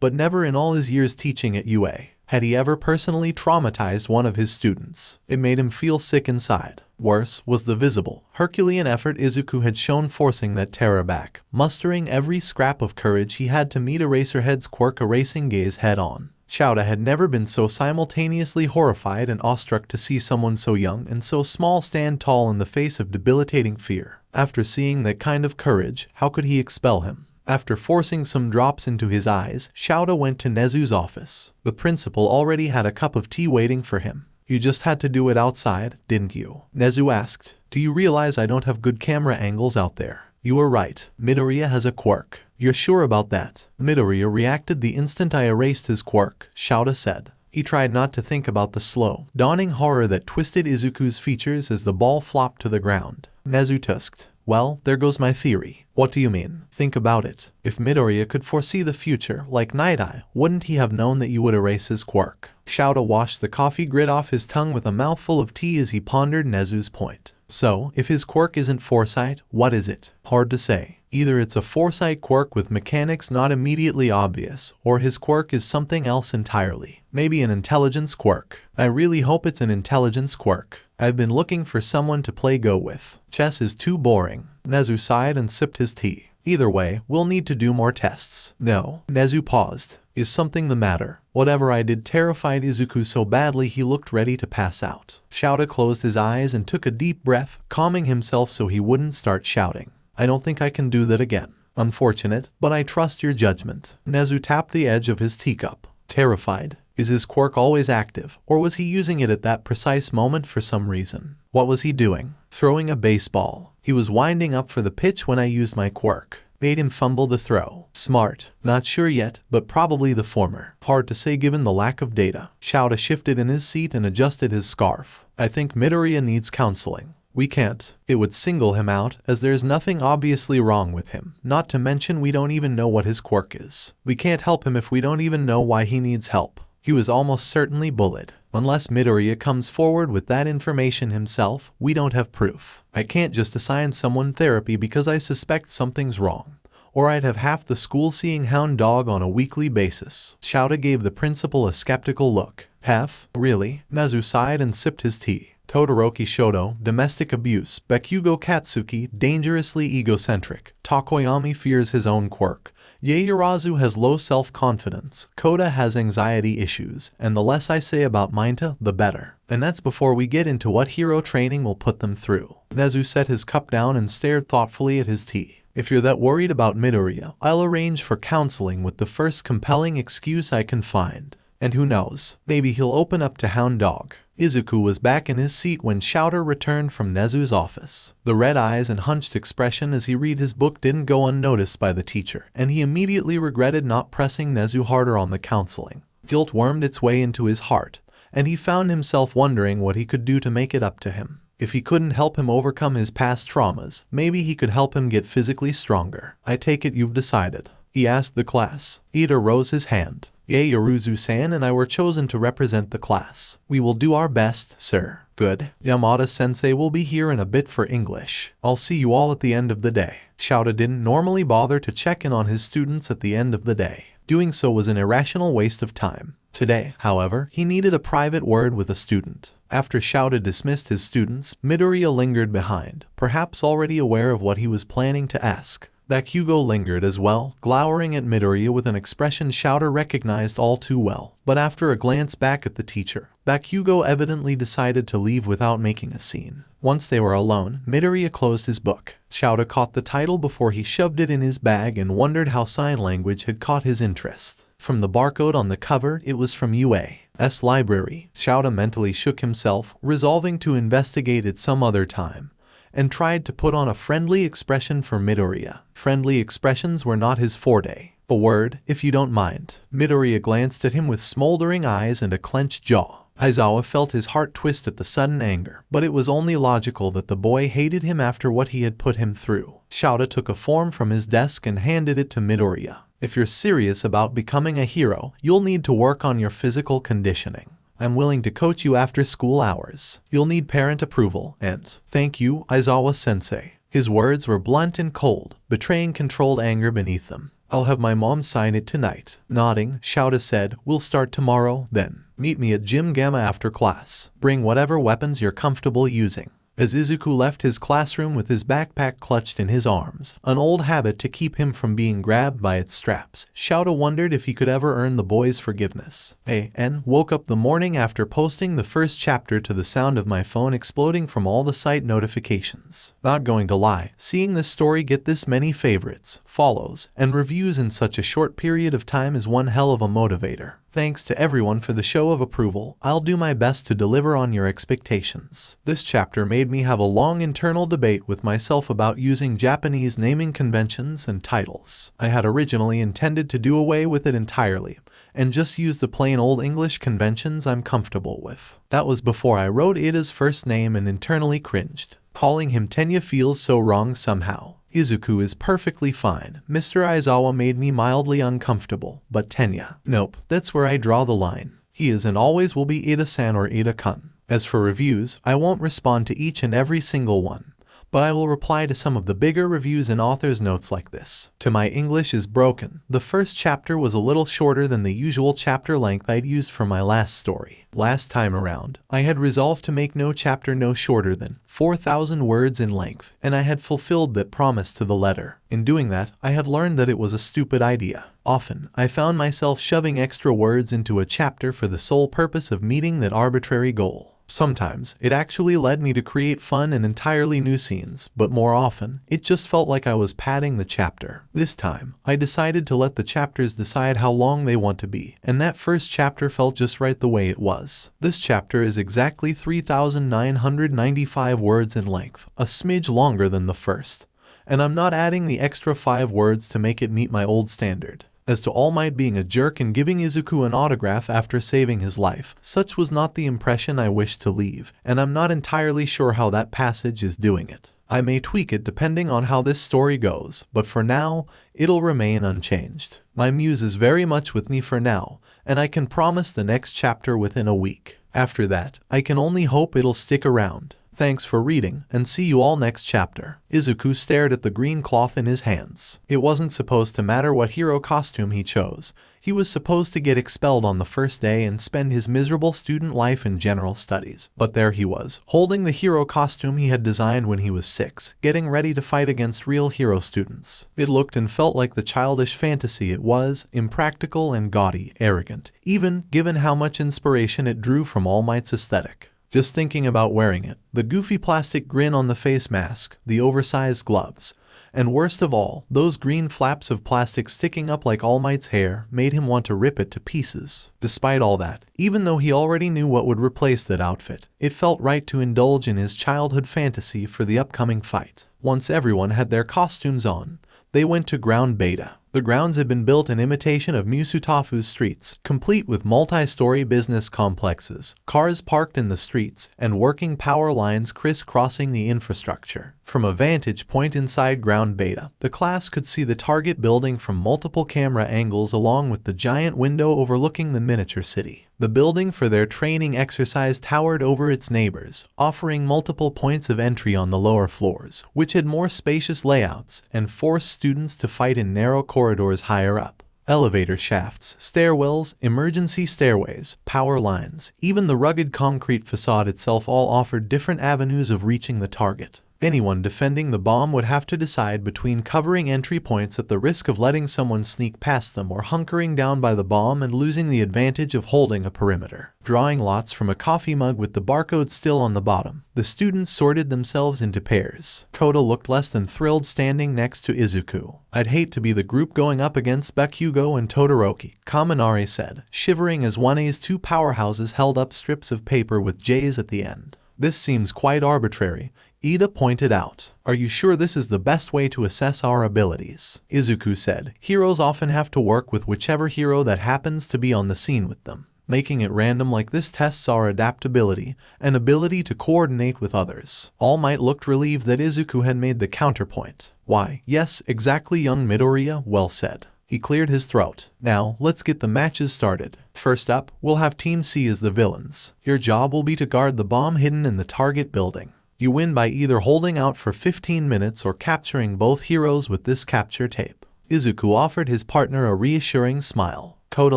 But never in all his years teaching at UA had he ever personally traumatized one of his students. It made him feel sick inside. Worse was the visible, Herculean effort Izuku had shown forcing that terror back, mustering every scrap of courage he had to meet Eraserhead's quirk-erasing gaze head-on. 𝗧𝗏 had never been so simultaneously horrified and awestruck to see someone so young and so small stand tall in the face of debilitating fear. After seeing that kind of courage, how could he expel him? After forcing some drops into his eyes, 𝗧𝗏 went to Nezu's office. The principal already had a cup of tea waiting for him. "You just had to do it outside, didn't you?" Nezu asked. "Do you realize I don't have good camera angles out there?" "You were right. Midoriya has a quirk." "You're sure about that?" "Midoriya reacted the instant I erased his quirk," 𝗧𝗏 said. He tried not to think about the slow, dawning horror that twisted Izuku's features as the ball flopped to the ground. ᴑᴜ tusked. Well, there goes my theory. What do you mean? Think about it. If Midoriya could foresee the future, like Night Eye, wouldn't he have known that you would erase his quirk? 𝗬𝗏 washed the coffee grit off his tongue with a mouthful of tea as he pondered Nezu's point. So, if his quirk isn't foresight, what is it? Hard to say. Either it's a foresight quirk with mechanics not immediately obvious, or his quirk is something else entirely. Maybe an intelligence quirk. I really hope it's an intelligence quirk. I've been looking for someone to play Go with. Chess is too boring. ᴑᴜ sighed and sipped his tea. Either way, we'll need to do more tests. No. ᴑᴜ paused. Is something the matter? Whatever I did terrified Izuku so badly he looked ready to pass out. 𝗬𝗏 closed his eyes and took a deep breath, calming himself so he wouldn't start shouting. I don't think I can do that again. Unfortunate, but I trust your judgment. ᴑᴜ tapped the edge of his teacup. Terrified. Is his quirk always active, or was he using it at that precise moment for some reason? What was he doing? Throwing a baseball. He was winding up for the pitch when I used my quirk. Made him fumble the throw. Smart. Not sure yet, but probably the former. Hard to say given the lack of data. 𝗬𝗏 shifted in his seat and adjusted his scarf. I think Midoriya needs counseling. We can't. It would single him out, as there's nothing obviously wrong with him. Not to mention we don't even know what his quirk is. We can't help him if we don't even know why he needs help. He was almost certainly bullied. Unless Midoriya comes forward with that information himself, we don't have proof. I can't just assign someone therapy because I suspect something's wrong. Or I'd have half the school seeing Hound Dog on a weekly basis. 𝗬𝗏 gave the principal a skeptical look. Half? Really? ᴑᴜ sighed and sipped his tea. Todoroki Shoto, domestic abuse. Bakugo Katsuki, dangerously egocentric. Tokoyami fears his own quirk. Yaoyorozu has low self-confidence. Koda has anxiety issues, and the less I say about Minato, the better. And that's before we get into what hero training will put them through. ᴑᴜ set his cup down and stared thoughtfully at his tea. If you're that worried about Midoriya, I'll arrange for counseling with the first compelling excuse I can find. And who knows, maybe he'll open up to Hound Dog. Izuku was back in his seat when 𝗬𝗏 returned from Nezu's office. The red eyes and hunched expression as he read his book didn't go unnoticed by the teacher, and he immediately regretted not pressing ᴑᴜ harder on the counseling. Guilt wormed its way into his heart, and he found himself wondering what he could do to make it up to him. If he couldn't help him overcome his past traumas, maybe he could help him get physically stronger. I take it you've decided? He asked the class. Ida rose his hand. Yaoyorozu-san and I were chosen to represent the class. We will do our best, sir. Good. Yamada-sensei will be here in a bit for English. I'll see you all at the end of the day. 𝗬𝗏 didn't normally bother to check in on his students at the end of the day. Doing so was an irrational waste of time. Today, however, he needed a private word with a student. After 𝗬𝗏 dismissed his students, Midoriya lingered behind, perhaps already aware of what he was planning to ask. Bakugo lingered as well, glowering at Midoriya with an expression 𝗬𝗏 recognized all too well. But after a glance back at the teacher, Bakugo evidently decided to leave without making a scene. Once they were alone, Midoriya closed his book. 𝗬𝗏 caught the title before he shoved it in his bag and wondered how sign language had caught his interest. From the barcode on the cover, it was from UA's library. 𝗬𝗏 mentally shook himself, resolving to investigate it some other time, and tried to put on a friendly expression for Midoriya. Friendly expressions were not his forte. A word, if you don't mind. Midoriya glanced at him with smoldering eyes and a clenched jaw. Aizawa felt his heart twist at the sudden anger, but it was only logical that the boy hated him after what he had put him through. 𝗬𝗏 took a form from his desk and handed it to Midoriya. If you're serious about becoming a hero, you'll need to work on your physical conditioning. I'm willing to coach you after school hours. You'll need parent approval, and thank you, Aizawa-sensei. His words were blunt and cold, betraying controlled anger beneath them. I'll have my mom sign it tonight. Nodding, 𝗬𝗏 said, we'll start tomorrow, then. Meet me at Gym Gamma after class. Bring whatever weapons you're comfortable using. As Izuku left his classroom with his backpack clutched in his arms, an old habit to keep him from being grabbed by its straps, 𝗬𝗏 wondered if he could ever earn the boy's forgiveness. A.N. woke up the morning after posting the first chapter to the sound of my phone exploding from all the site notifications. Not going to lie, seeing this story get this many favorites, follows, and reviews in such a short period of time is one hell of a motivator. Thanks to everyone for the show of approval. I'll do my best to deliver on your expectations. This chapter made me have a long internal debate with myself about using Japanese naming conventions and titles. I had originally intended to do away with it entirely, and just use the plain old English conventions I'm comfortable with. That was before I wrote Ida's first name and internally cringed. Calling him Tenya feels so wrong somehow. Izuku is perfectly fine. Mr. Aizawa made me mildly uncomfortable, but Tenya, nope, that's where I draw the line. He is and always will be Ida-san or Ida-kun. As for reviews, I won't respond to each and every single one, but I will reply to some of the bigger reviews and authors' notes like this. To my English is broken. The first chapter was a little shorter than the usual chapter length I'd used for my last story. Last time around, I had resolved to make no chapter no shorter than 4,000 words in length, and I had fulfilled that promise to the letter. In doing that, I had learned that it was a stupid idea. Often, I found myself shoving extra words into a chapter for the sole purpose of meeting that arbitrary goal. Sometimes, it actually led me to create fun and entirely new scenes, but more often, it just felt like I was padding the chapter. This time, I decided to let the chapters decide how long they want to be, and that first chapter felt just right the way it was. This chapter is exactly 3,995 words in length, a smidge longer than the first, and I'm not adding the extra 5 words to make it meet my old standard. As to All Might being a jerk and giving Izuku an autograph after saving his life, such was not the impression I wished to leave, and I'm not entirely sure how that passage is doing it. I may tweak it depending on how this story goes, but for now, it'll remain unchanged. My muse is very much with me for now, and I can promise the next chapter within a week. After that, I can only hope it'll stick around. Thanks for reading, and see you all next chapter. Izuku stared at the green cloth in his hands. It wasn't supposed to matter what hero costume he chose. He was supposed to get expelled on the first day and spend his miserable student life in general studies. But there he was, holding the hero costume he had designed when he was 6, getting ready to fight against real hero students. It looked and felt like the childish fantasy it was, impractical and gaudy, arrogant, even given how much inspiration it drew from All Might's aesthetic. Just thinking about wearing it, the goofy plastic grin on the face mask, the oversized gloves, and worst of all, those green flaps of plastic sticking up like All Might's hair made him want to rip it to pieces. Despite all that, even though he already knew what would replace that outfit, it felt right to indulge in his childhood fantasy for the upcoming fight. Once everyone had their costumes on, they went to Ground Beta. The grounds had been built in imitation of Musutafu's streets, complete with multi-story business complexes, cars parked in the streets, and working power lines crisscrossing the infrastructure. From a vantage point inside Ground Beta, the class could see the target building from multiple camera angles along with the giant window overlooking the miniature city. The building for their training exercise towered over its neighbors, offering multiple points of entry on the lower floors, which had more spacious layouts and forced students to fight in narrow corridors higher up. Elevator shafts, stairwells, emergency stairways, power lines, even the rugged concrete facade itself all offered different avenues of reaching the target. Anyone defending the bomb would have to decide between covering entry points at the risk of letting someone sneak past them or hunkering down by the bomb and losing the advantage of holding a perimeter. Drawing lots from a coffee mug with the barcode still on the bottom, the students sorted themselves into pairs. Kota looked less than thrilled standing next to Izuku. "I'd hate to be the group going up against Bakugo and Todoroki," Kaminari said, shivering as 𝗏's 2 powerhouses held up strips of paper with J's at the end. "This seems quite arbitrary," Ida pointed out. "Are you sure this is the best way to assess our abilities?" Izuku said, "Heroes often have to work with whichever hero that happens to be on the scene with them. Making it random like this tests our adaptability and ability to coordinate with others." All Might looked relieved that Izuku had made the counterpoint. "Why, yes, exactly, young Midoriya, well said." He cleared his throat. "Now, let's get the matches started. First up, we'll have Team C as the villains. Your job will be to guard the bomb hidden in the target building. You win by either holding out for 15 minutes or capturing both heroes with this capture tape." Izuku offered his partner a reassuring smile. Kota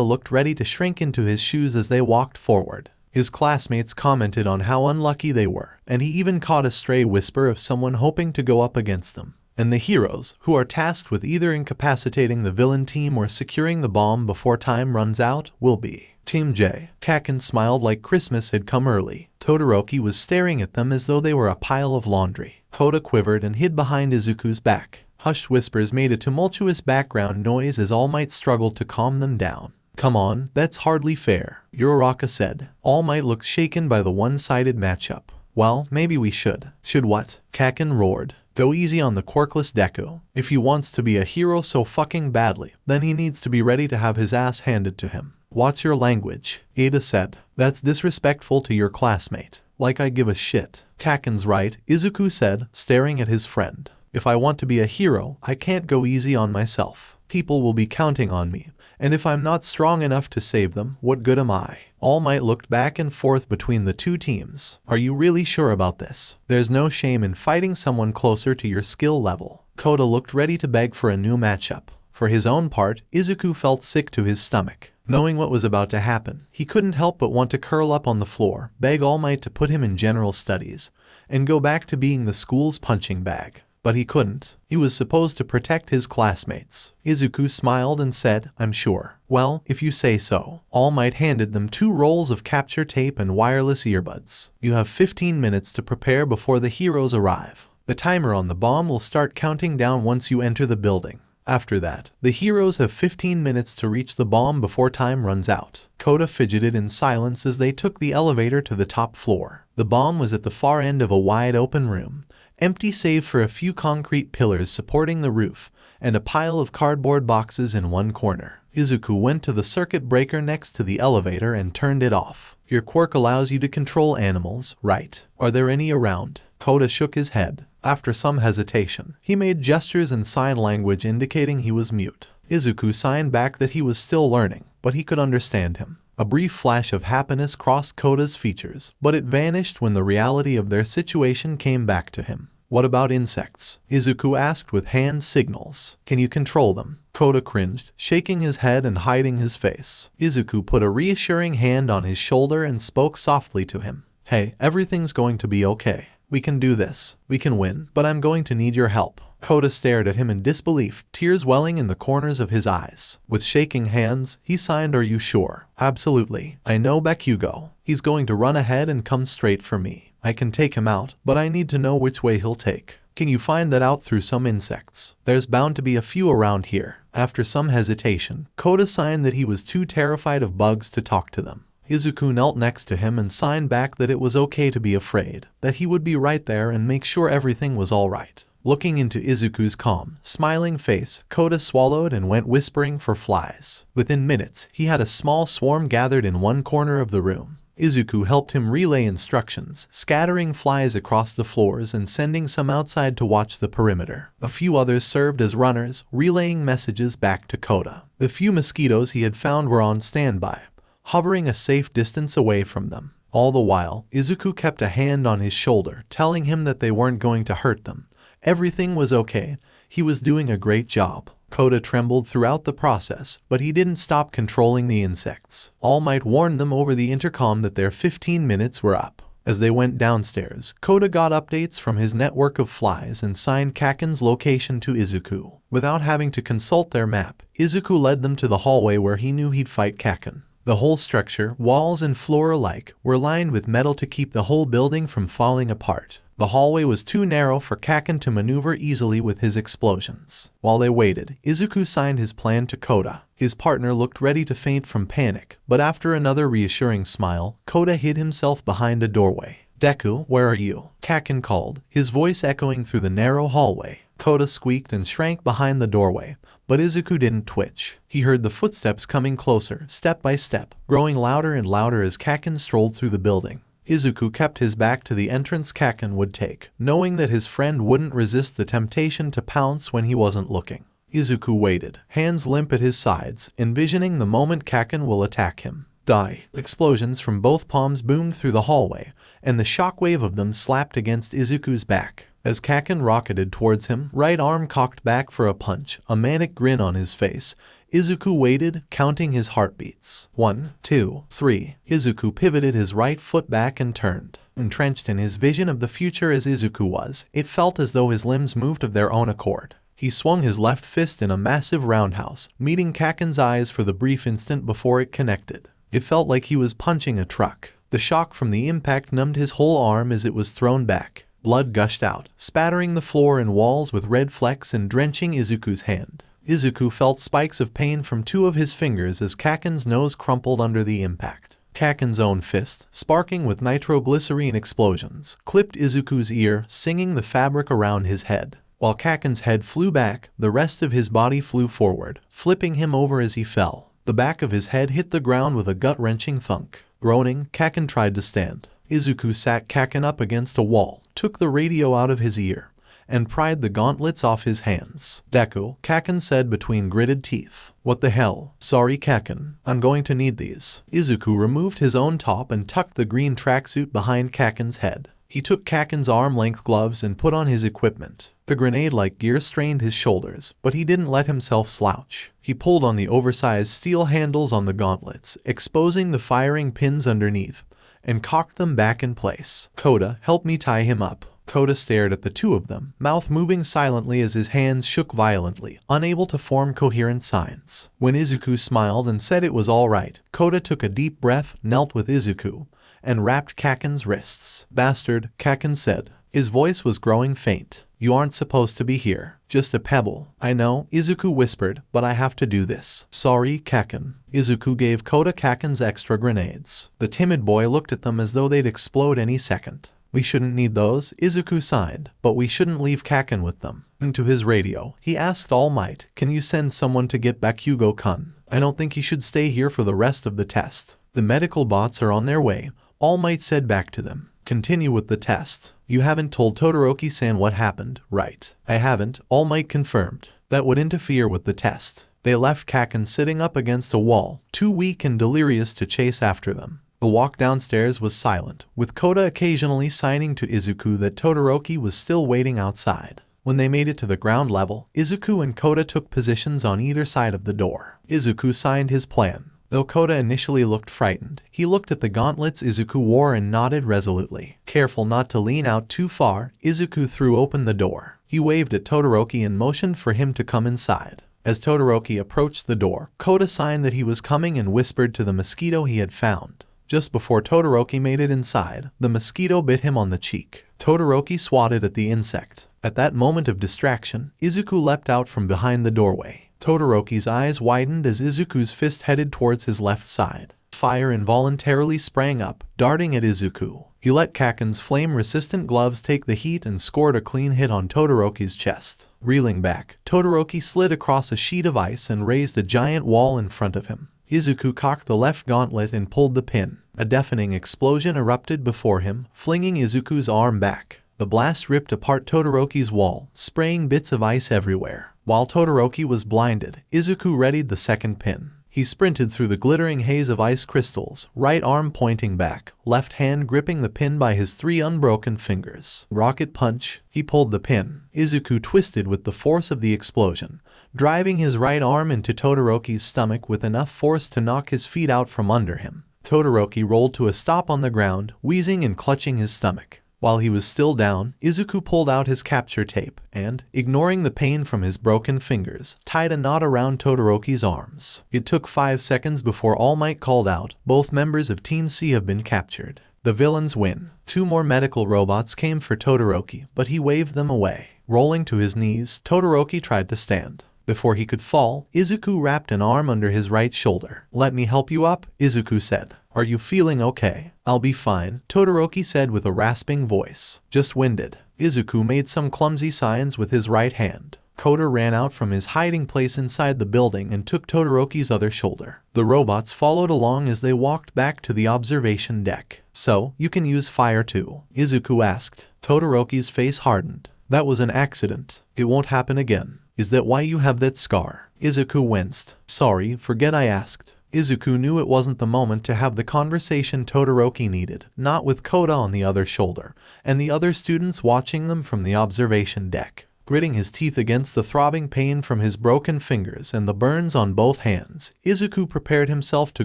looked ready to shrink into his shoes as they walked forward. His classmates commented on how unlucky they were, and he even caught a stray whisper of someone hoping to go up against them. And the heroes, who are tasked with either incapacitating the villain team or securing the bomb before time runs out, will be Team J. Kaken smiled like Christmas had come early. Todoroki was staring at them as though they were a pile of laundry. Kota quivered and hid behind Izuku's back. Hushed whispers made a tumultuous background noise as All Might struggled to calm them down. "Come on, that's hardly fair," Uraraka said. All Might looked shaken by the one-sided matchup. "Well, maybe we should." "Should what?" Kaken roared. "Go easy on the quirkless Deku. If he wants to be a hero so fucking badly, then he needs to be ready to have his ass handed to him." "Watch your language," Ada said. "That's disrespectful to your classmate." Like I give a shit. Kaken's right, Izuku said, staring at his friend. If I want to be a hero, I can't go easy on myself. People will be counting on me, and if I'm not strong enough to save them, what good am I? All Might looked back and forth between the two teams. Are you really sure about this? There's no shame in fighting someone closer to your skill level. 괘ᴬ looked ready to beg for a new matchup. For his own part, Izuku felt sick to his stomach. Knowing what was about to happen, he couldn't help but want to curl up on the floor, beg All Might to put him in general studies, and go back to being the school's punching bag. But he couldn't. He was supposed to protect his classmates. Izuku smiled and said, I'm sure. Well, if you say so. All Might handed them 2 rolls of capture tape and wireless earbuds. You have 15 minutes to prepare before the heroes arrive. The timer on the bomb will start counting down once you enter the building. After that, the heroes have 15 minutes to reach the bomb before time runs out. 괘ᴬ fidgeted in silence as they took the elevator to the top floor. The bomb was at the far end of a wide open room, empty save for a few concrete pillars supporting the roof, and a pile of cardboard boxes in one corner. Izuku went to the circuit breaker next to the elevator and turned it off. Your quirk allows you to control animals, right? Are there any around? 괘ᴬ shook his head. After some hesitation, he made gestures and sign language indicating he was mute. Izuku signed back that he was still learning, but he could understand him. A brief flash of happiness crossed Ǩoda's features, but it vanished when the reality of their situation came back to him. What about insects? Izuku asked with hand signals. Can you control them? Ǩoda cringed, shaking his head and hiding his face. Izuku put a reassuring hand on his shoulder and spoke softly to him. Hey, everything's going to be okay. We can do this. We can win, but I'm going to need your help. Ǩoda stared at him in disbelief, tears welling in the corners of his eyes. With shaking hands, he signed, Are you sure? Absolutely. I know Bakugo. He's going to run ahead and come straight for me. I can take him out, but I need to know which way he'll take. Can you find that out through some insects? There's bound to be a few around here. After some hesitation, Ǩoda signed that he was too terrified of bugs to talk to them. Izuku knelt next to him and signed back that it was okay to be afraid, that he would be right there and make sure everything was all right. Looking into Izuku's calm, smiling face, Ǩoda swallowed and went whispering for flies. Within minutes, he had a small swarm gathered in one corner of the room. Izuku helped him relay instructions, scattering flies across the floors and sending some outside to watch the perimeter. A few others served as runners, relaying messages back to Ǩoda. The few mosquitoes he had found were on standby, hovering a safe distance away from them. All the while, Izuku kept a hand on his shoulder, telling him that they weren't going to hurt them. Everything was okay. He was doing a great job. Ǩoda trembled throughout the process, but he didn't stop controlling the insects. All Might warned them over the intercom that their 15 minutes were up. As they went downstairs, Ǩoda got updates from his network of flies and signed Kaken's location to Izuku. Without having to consult their map, Izuku led them to the hallway where he knew he'd fight Kaken. The whole structure, walls and floor alike, were lined with metal to keep the whole building from falling apart. The hallway was too narrow for Kaken to maneuver easily with his explosions. While they waited, Izuku signed his plan to Ǩoda. His partner looked ready to faint from panic, but after another reassuring smile, Ǩoda hid himself behind a doorway. Deku, where are you? Kaken called, his voice echoing through the narrow hallway. Ǩoda squeaked and shrank behind the doorway, but Izuku didn't twitch. He heard the footsteps coming closer, step by step, growing louder and louder as Kaken strolled through the building. Izuku kept his back to the entrance Kaken would take, knowing that his friend wouldn't resist the temptation to pounce when he wasn't looking. Izuku waited, hands limp at his sides, envisioning the moment Kaken will attack him. Die! Explosions from both palms boomed through the hallway, and the shockwave of them slapped against Izuku's back. As Kaken rocketed towards him, right arm cocked back for a punch, a manic grin on his face, Izuku waited, counting his heartbeats. 1, 2, 3. Izuku pivoted his right foot back and turned. Entrenched in his vision of the future as Izuku was, it felt as though his limbs moved of their own accord. He swung his left fist in a massive roundhouse, meeting Kaken's eyes for the brief instant before it connected. It felt like he was punching a truck. The shock from the impact numbed his whole arm as it was thrown back. Blood gushed out, spattering the floor and walls with red flecks and drenching Izuku's hand. Izuku felt spikes of pain from 2 of his fingers as Kaken's nose crumpled under the impact. Kaken's own fist, sparking with nitroglycerine explosions, clipped Izuku's ear, singing the fabric around his head. While Kaken's head flew back, the rest of his body flew forward, flipping him over as he fell. The back of his head hit the ground with a gut-wrenching thunk. Groaning, Kaken tried to stand. Izuku sat Kaken up against a wall, took the radio out of his ear, and pried the gauntlets off his hands. "Deku," Kaken said between gritted teeth. "What the hell?" "Sorry Kaken, I'm going to need these." Izuku removed his own top and tucked the green tracksuit behind Kaken's head. He took Kaken's arm-length gloves and put on his equipment. The grenade-like gear strained his shoulders, but he didn't let himself slouch. He pulled on the oversized steel handles on the gauntlets, exposing the firing pins underneath, and cocked them back in place. "Koda, help me tie him up." Koda stared at the two of them, mouth moving silently as his hands shook violently, unable to form coherent signs. When Izuku smiled and said it was all right, Koda took a deep breath, knelt with Izuku, and wrapped Kaken's wrists. "Bastard," Kaken said. His voice was growing faint. "You aren't supposed to be here. Just a pebble." "I know," Izuku whispered, "but I have to do this." "Sorry, Kaken." Izuku gave Koda Kaken's extra grenades. The timid boy looked at them as though they'd explode any second. "We shouldn't need those," Izuku sighed, "but we shouldn't leave Kaken with them." Into his radio, he asked All Might, "Can you send someone to get Bakugo-kun? I don't think he should stay here for the rest of the test." "The medical bots are on their way," All Might said back to them. "Continue with the test. You haven't told Todoroki-san what happened, right?" "I haven't," All Might confirmed. "That would interfere with the test." They left Kaken sitting up against a wall, too weak and delirious to chase after them. The walk downstairs was silent, with Koda occasionally signing to Izuku that Todoroki was still waiting outside. When they made it to the ground level, Izuku and Koda took positions on either side of the door. Izuku signed his plan. Though Koda initially looked frightened, he looked at the gauntlets Izuku wore and nodded resolutely. Careful not to lean out too far, Izuku threw open the door. He waved at Todoroki and motioned for him to come inside. As Todoroki approached the door, Koda signed that he was coming and whispered to the mosquito he had found. Just before Todoroki made it inside, the mosquito bit him on the cheek. Todoroki swatted at the insect. At that moment of distraction, Izuku leapt out from behind the doorway. Todoroki's eyes widened as Izuku's fist headed towards his left side. Fire involuntarily sprang up, darting at Izuku. He let Kaken's flame-resistant gloves take the heat and scored a clean hit on Todoroki's chest. Reeling back, Todoroki slid across a sheet of ice and raised a giant wall in front of him. Izuku cocked the left gauntlet and pulled the pin. A deafening explosion erupted before him, flinging Izuku's arm back. The blast ripped apart Todoroki's wall, spraying bits of ice everywhere. While Todoroki was blinded, Izuku readied the second pin. He sprinted through the glittering haze of ice crystals, right arm pointing back, left hand gripping the pin by his 3 unbroken fingers. Rocket punch. He pulled the pin. Izuku twisted with the force of the explosion, driving his right arm into Todoroki's stomach with enough force to knock his feet out from under him. Todoroki rolled to a stop on the ground, wheezing and clutching his stomach. While he was still down, Izuku pulled out his capture tape and, ignoring the pain from his broken fingers, tied a knot around Todoroki's arms. It took 5 seconds before All Might called out, "Both members of Team C have been captured. The villains win." 2 more medical robots came for Todoroki, but he waved them away. Rolling to his knees, Todoroki tried to stand. Before he could fall, Izuku wrapped an arm under his right shoulder. "Let me help you up," Izuku said. "Are you feeling okay?" "I'll be fine," Todoroki said with a rasping voice. "Just winded." Izuku made some clumsy signs with his right hand. Koda ran out from his hiding place inside the building and took Todoroki's other shoulder. The robots followed along as they walked back to the observation deck. "So, you can use fire too?" Izuku asked. Todoroki's face hardened. "That was an accident. It won't happen again." "Is that why you have that scar?" Izuku winced. "Sorry, forget I asked." Izuku knew it wasn't the moment to have the conversation Todoroki needed, not with Koda on the other shoulder, and the other students watching them from the observation deck. Gritting his teeth against the throbbing pain from his broken fingers and the burns on both hands, Izuku prepared himself to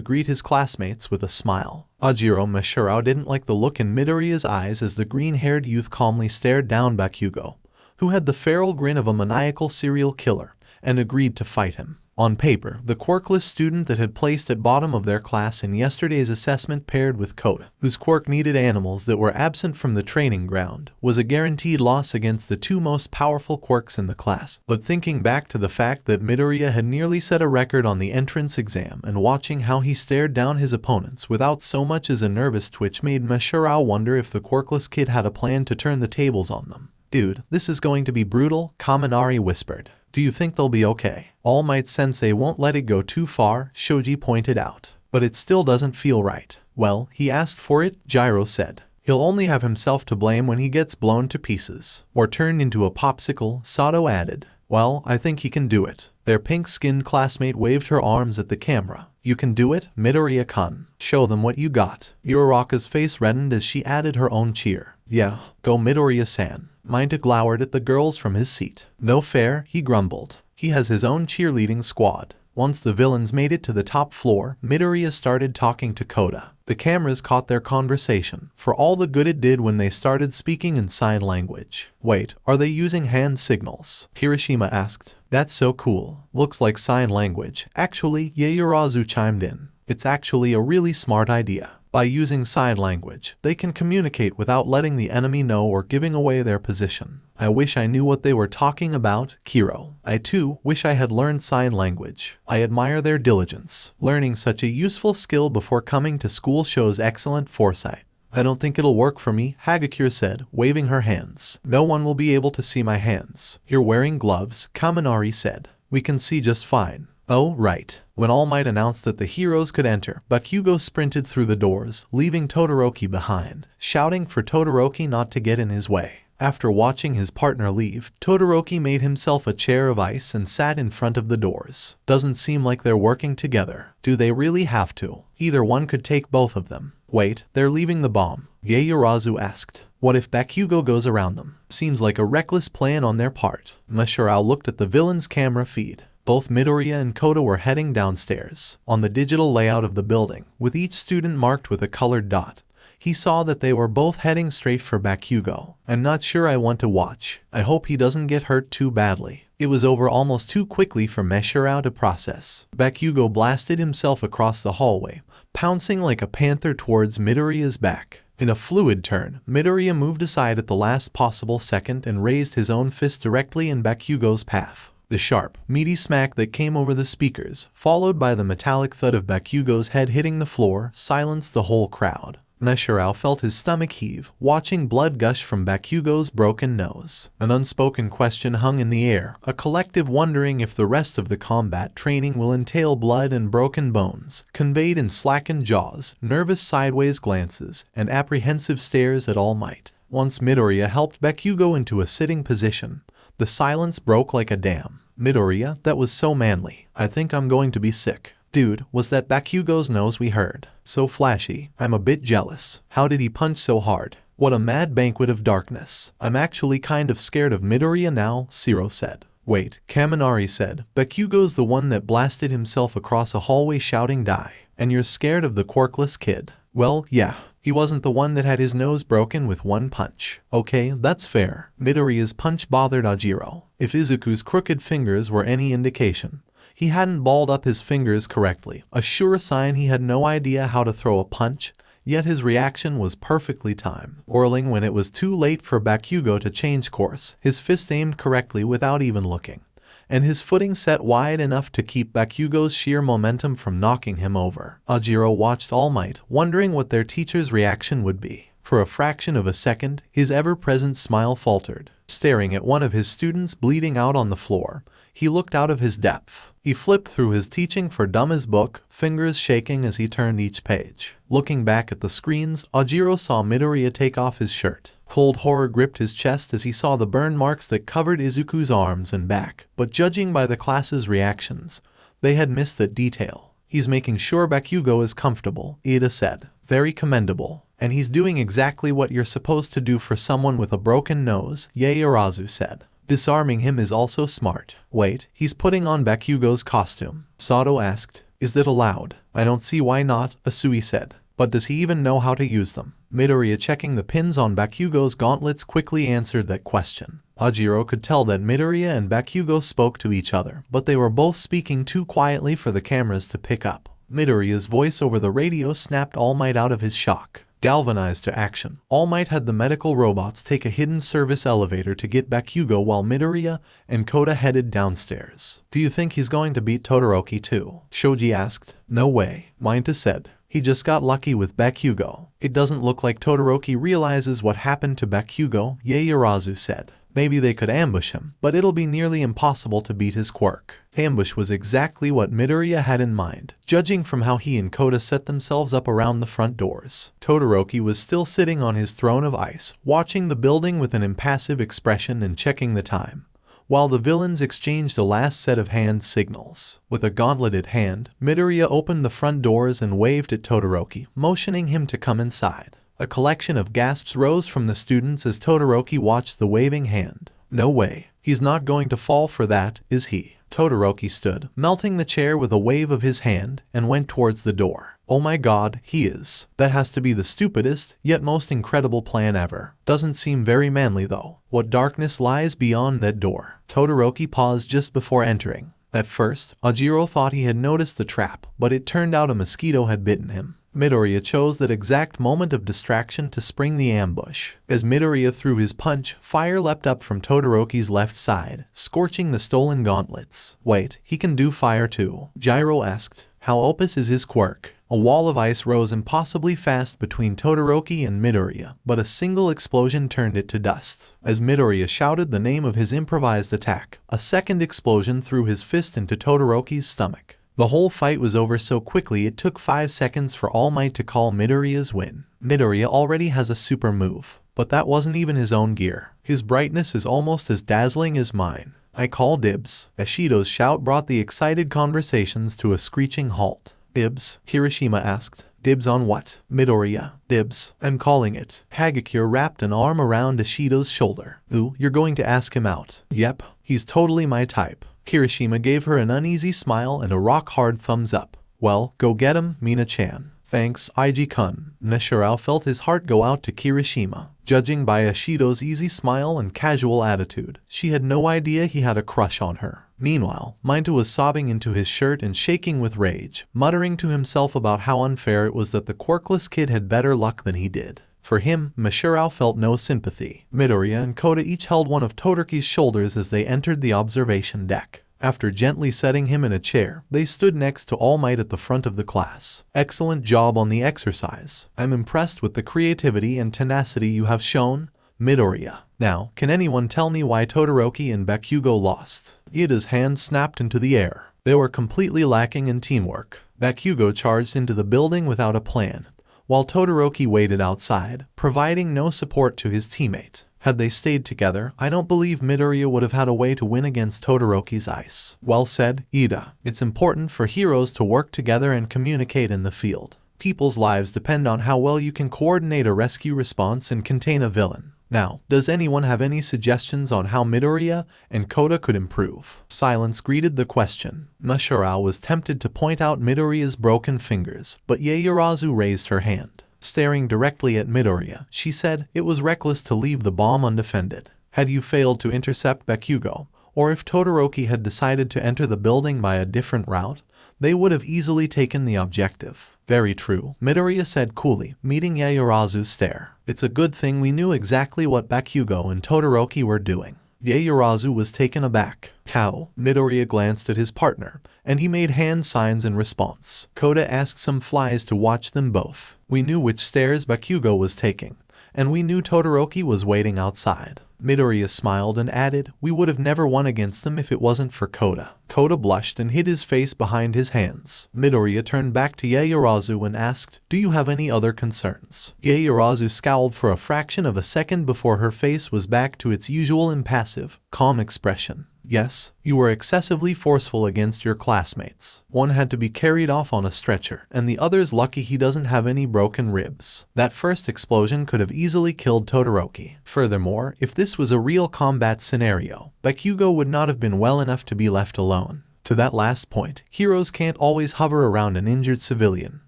greet his classmates with a smile. 𝗔𝗵𝗵 didn't like the look in Midoriya's eyes as the green-haired youth calmly stared down Bakugo, who had the feral grin of a maniacal serial killer, and agreed to fight him. On paper, the quirkless student that had placed at bottom of their class in yesterday's assessment paired with Koda, whose quirk needed animals that were absent from the training ground, was a guaranteed loss against the 2 most powerful quirks in the class. But thinking back to the fact that Midoriya had nearly set a record on the entrance exam and watching how he stared down his opponents without so much as a nervous twitch made 𝗵𝗃 wonder if the quirkless kid had a plan to turn the tables on them. "Dude, this is going to be brutal," Kaminari whispered. "Do you think they'll be okay?" "All Might Sensei won't let it go too far," Shoji pointed out. "But it still doesn't feel right." "Well, he asked for it," Gyro said. He'll only have himself to blame when he gets blown to pieces, or turned into a popsicle, Sato added. Well, I think he can do it. Their pink-skinned classmate waved her arms at the camera. You can do it, Midoriya-kun. Show them what you got. Uraraka's face reddened as she added her own cheer. Yeah, go Midoriya-san. Minato glowered at the girls from his seat. No fair, he grumbled. He has his own cheerleading squad. Once the villains made it to the top floor, Midoriya started talking to Koda. The cameras caught their conversation, for all the good it did when they started speaking in sign language. Wait, are they using hand signals? Kirishima asked. That's so cool. Looks like sign language. Actually, Yaoyorozu chimed in. It's actually a really smart idea. By using sign language, they can communicate without letting the enemy know or giving away their position. I wish I knew what they were talking about, Kiro. I too wish I had learned sign language. I admire their diligence. Learning such a useful skill before coming to school shows excellent foresight. I don't think it'll work for me, Hagakure said, waving her hands. No one will be able to see my hands. You're wearing gloves, Kaminari said. We can see just fine. Oh, right. When All Might announced that the heroes could enter, 𝗏𝘃𝗏 sprinted through the doors, leaving Todoroki behind, shouting for Todoroki not to get in his way. After watching his partner leave, Todoroki made himself a chair of ice and sat in front of the doors. Doesn't seem like they're working together. Do they really have to? Either one could take both of them. Wait, they're leaving the bomb. Yaoyorozu asked. What if 𝗏𝘃𝗏 goes around them? Seems like a reckless plan on their part. Mashirao looked at the villain's camera feed. Both Midoriya and Koda were heading downstairs. On the digital layout of the building, with each student marked with a colored dot, he saw that they were both heading straight for 𝗏𝘃𝗏. I'm not sure I want to watch. I hope he doesn't get hurt too badly. It was over almost too quickly for Mashirao to process. 𝗏𝘃𝗏 blasted himself across the hallway, pouncing like a panther towards Midoriya's back. In a fluid turn, Midoriya moved aside at the last possible second and raised his own fist directly in 𝗏𝘃𝗏's path. The sharp, meaty smack that came over the speakers, followed by the metallic thud of 𝗏𝘃𝗏's head hitting the floor, silenced the whole crowd. Mashirao felt his stomach heave, watching blood gush from 𝗏𝘃𝗏's broken nose. An unspoken question hung in the air, a collective wondering if the rest of the combat training will entail blood and broken bones, conveyed in slackened jaws, nervous sideways glances, and apprehensive stares at All Might. Once Midoriya helped 𝗏𝘃𝗏 into a sitting position, the silence broke like a dam. Midoriya, that was so manly. I think I'm going to be sick. Dude, was that 𝗏𝘃𝗏's nose we heard? So flashy. I'm a bit jealous. How did he punch so hard? What a mad banquet of darkness. I'm actually kind of scared of Midoriya now, Zero said. Wait, Kaminari said. 𝗏𝘃𝗏's the one that blasted himself across a hallway shouting die. And you're scared of the quirkless kid? Well, yeah. He wasn't the one that had his nose broken with one punch. Okay, that's fair. Midoriya's punch bothered Ojiro. If Izuku's crooked fingers were any indication, he hadn't balled up his fingers correctly, a sure sign he had no idea how to throw a punch, yet his reaction was perfectly timed. Whirling when it was too late for 𝗏𝘃𝗏 to change course, his fist aimed correctly without even looking, and his footing set wide enough to keep 𝗏𝘃𝗏's sheer momentum from knocking him over. Ojiro watched All Might, wondering what their teacher's reaction would be. For a fraction of a second, his ever-present smile faltered. Staring at one of his students bleeding out on the floor, he looked out of his depth. He flipped through his Teaching for Dummies book, fingers shaking as he turned each page. Looking back at the screens, Ojiro saw Midoriya take off his shirt. Cold horror gripped his chest as he saw the burn marks that covered Izuku's arms and back, but judging by the class's reactions, they had missed that detail. He's making sure 𝗏𝘃𝗏 is comfortable, Ida said. Very commendable. And he's doing exactly what you're supposed to do for someone with a broken nose, Yaoyorozu said. Disarming him is also smart. Wait, he's putting on 𝗏𝘃𝗏's costume. Sato asked. Is that allowed? I don't see why not, Asui said. But does he even know how to use them? Midoriya, checking the pins on 𝗏𝘃𝗏's gauntlets, quickly answered that question. Ojiro could tell that Midoriya and 𝗏𝘃𝗏 spoke to each other, but they were both speaking too quietly for the cameras to pick up. Midoriya's voice over the radio snapped All Might out of his shock. Galvanized to action, All Might had the medical robots take a hidden service elevator to get 𝗏𝘃𝗏 while Midoriya and Koda headed downstairs. Do you think he's going to beat Todoroki too? Shoji asked. No way, Minato said. He just got lucky with 𝗏𝘃𝗏. It doesn't look like Todoroki realizes what happened to 𝗏𝘃𝗏, Yaoyorozu said. Maybe they could ambush him, but it'll be nearly impossible to beat his quirk. Ambush was exactly what Midoriya had in mind, judging from how he and 괘ᴬ set themselves up around the front doors. Todoroki was still sitting on his throne of ice, watching the building with an impassive expression and checking the time, while the villains exchanged a last set of hand signals. With a gauntleted hand, Midoriya opened the front doors and waved at Todoroki, motioning him to come inside. A collection of gasps rose from the students as Todoroki watched the waving hand. No way. He's not going to fall for that, is he? Todoroki stood, melting the chair with a wave of his hand, and went towards the door. Oh my god, he is. That has to be the stupidest, yet most incredible plan ever. Doesn't seem very manly though. What darkness lies beyond that door? Todoroki paused just before entering. At first, Ojiro thought he had noticed the trap, but it turned out a mosquito had bitten him. Midoriya chose that exact moment of distraction to spring the ambush. As Midoriya threw his punch, fire leapt up from Todoroki's left side, scorching the stolen gauntlets. Wait, he can do fire too? Gyro asked. How OP is his quirk? A wall of ice rose impossibly fast between Todoroki and Midoriya, but a single explosion turned it to dust. As Midoriya shouted the name of his improvised attack, a second explosion threw his fist into Todoroki's stomach. The whole fight was over so quickly it took 5 seconds for All Might to call Midoriya's win. Midoriya already has a super move, but that wasn't even his own gear. His brightness is almost as dazzling as mine. I call dibs. Ishido's shout brought the excited conversations to a screeching halt. Dibs? Kirishima asked. Dibs on what? Midoriya. Dibs. I'm calling it. Hagakure wrapped an arm around Ishido's shoulder. Ooh, you're going to ask him out? Yep, he's totally my type. Kirishima gave her an uneasy smile and a rock-hard thumbs up. Well, go get him, Mina-chan. Thanks, Iji-kun. Nishirao felt his heart go out to Kirishima. Judging by Ishido's easy smile and casual attitude, she had no idea he had a crush on her. Meanwhile, Minato was sobbing into his shirt and shaking with rage, muttering to himself about how unfair it was that the quirkless kid had better luck than he did. For him, Nishirao felt no sympathy. Midoriya and 괘ᴬ each held one of Todoroki's shoulders as they entered the observation deck. After gently setting him in a chair, they stood next to All Might at the front of the class. Excellent job on the exercise. I'm impressed with the creativity and tenacity you have shown, Midoriya. Now, can anyone tell me why Todoroki and Bakugo lost? Iida's hand snapped into the air. They were completely lacking in teamwork. Bakugo charged into the building without a plan, while Todoroki waited outside, providing no support to his teammate. Had they stayed together, I don't believe Midoriya would have had a way to win against Todoroki's ice. Well said, Iida. It's important for heroes to work together and communicate in the field. People's lives depend on how well you can coordinate a rescue response and contain a villain. Now, does anyone have any suggestions on how Midoriya and 괘ᴬ could improve? Silence greeted the question. Nishirao was tempted to point out Midoriya's broken fingers, but Yaoyorozu raised her hand. Staring directly at Midoriya, she said, it was reckless to leave the bomb undefended. Had you failed to intercept Bakugo, or if Todoroki had decided to enter the building by a different route, they would have easily taken the objective. Very true, Midoriya said coolly, meeting Yaoyorozu's stare. It's a good thing we knew exactly what Bakugo and Todoroki were doing. Yaoyorozu was taken aback. How? Midoriya glanced at his partner, and he made hand signs in response. 괘ᴬ asked some flies to watch them both. We knew which stairs Bakugo was taking, and we knew Todoroki was waiting outside. Midoriya smiled and added, we would have never won against them if it wasn't for 괘ᴬ. 괘ᴬ blushed and hid his face behind his hands. Midoriya turned back to Yaoyorozu and asked, do you have any other concerns? Yaoyorozu scowled for a fraction of a second before her face was back to its usual impassive, calm expression. Yes, you were excessively forceful against your classmates. One had to be carried off on a stretcher, and the other's lucky he doesn't have any broken ribs. That first explosion could have easily killed Todoroki. Furthermore, if this was a real combat scenario, Bakugo would not have been well enough to be left alone. To that last point, heroes can't always hover around an injured civilian.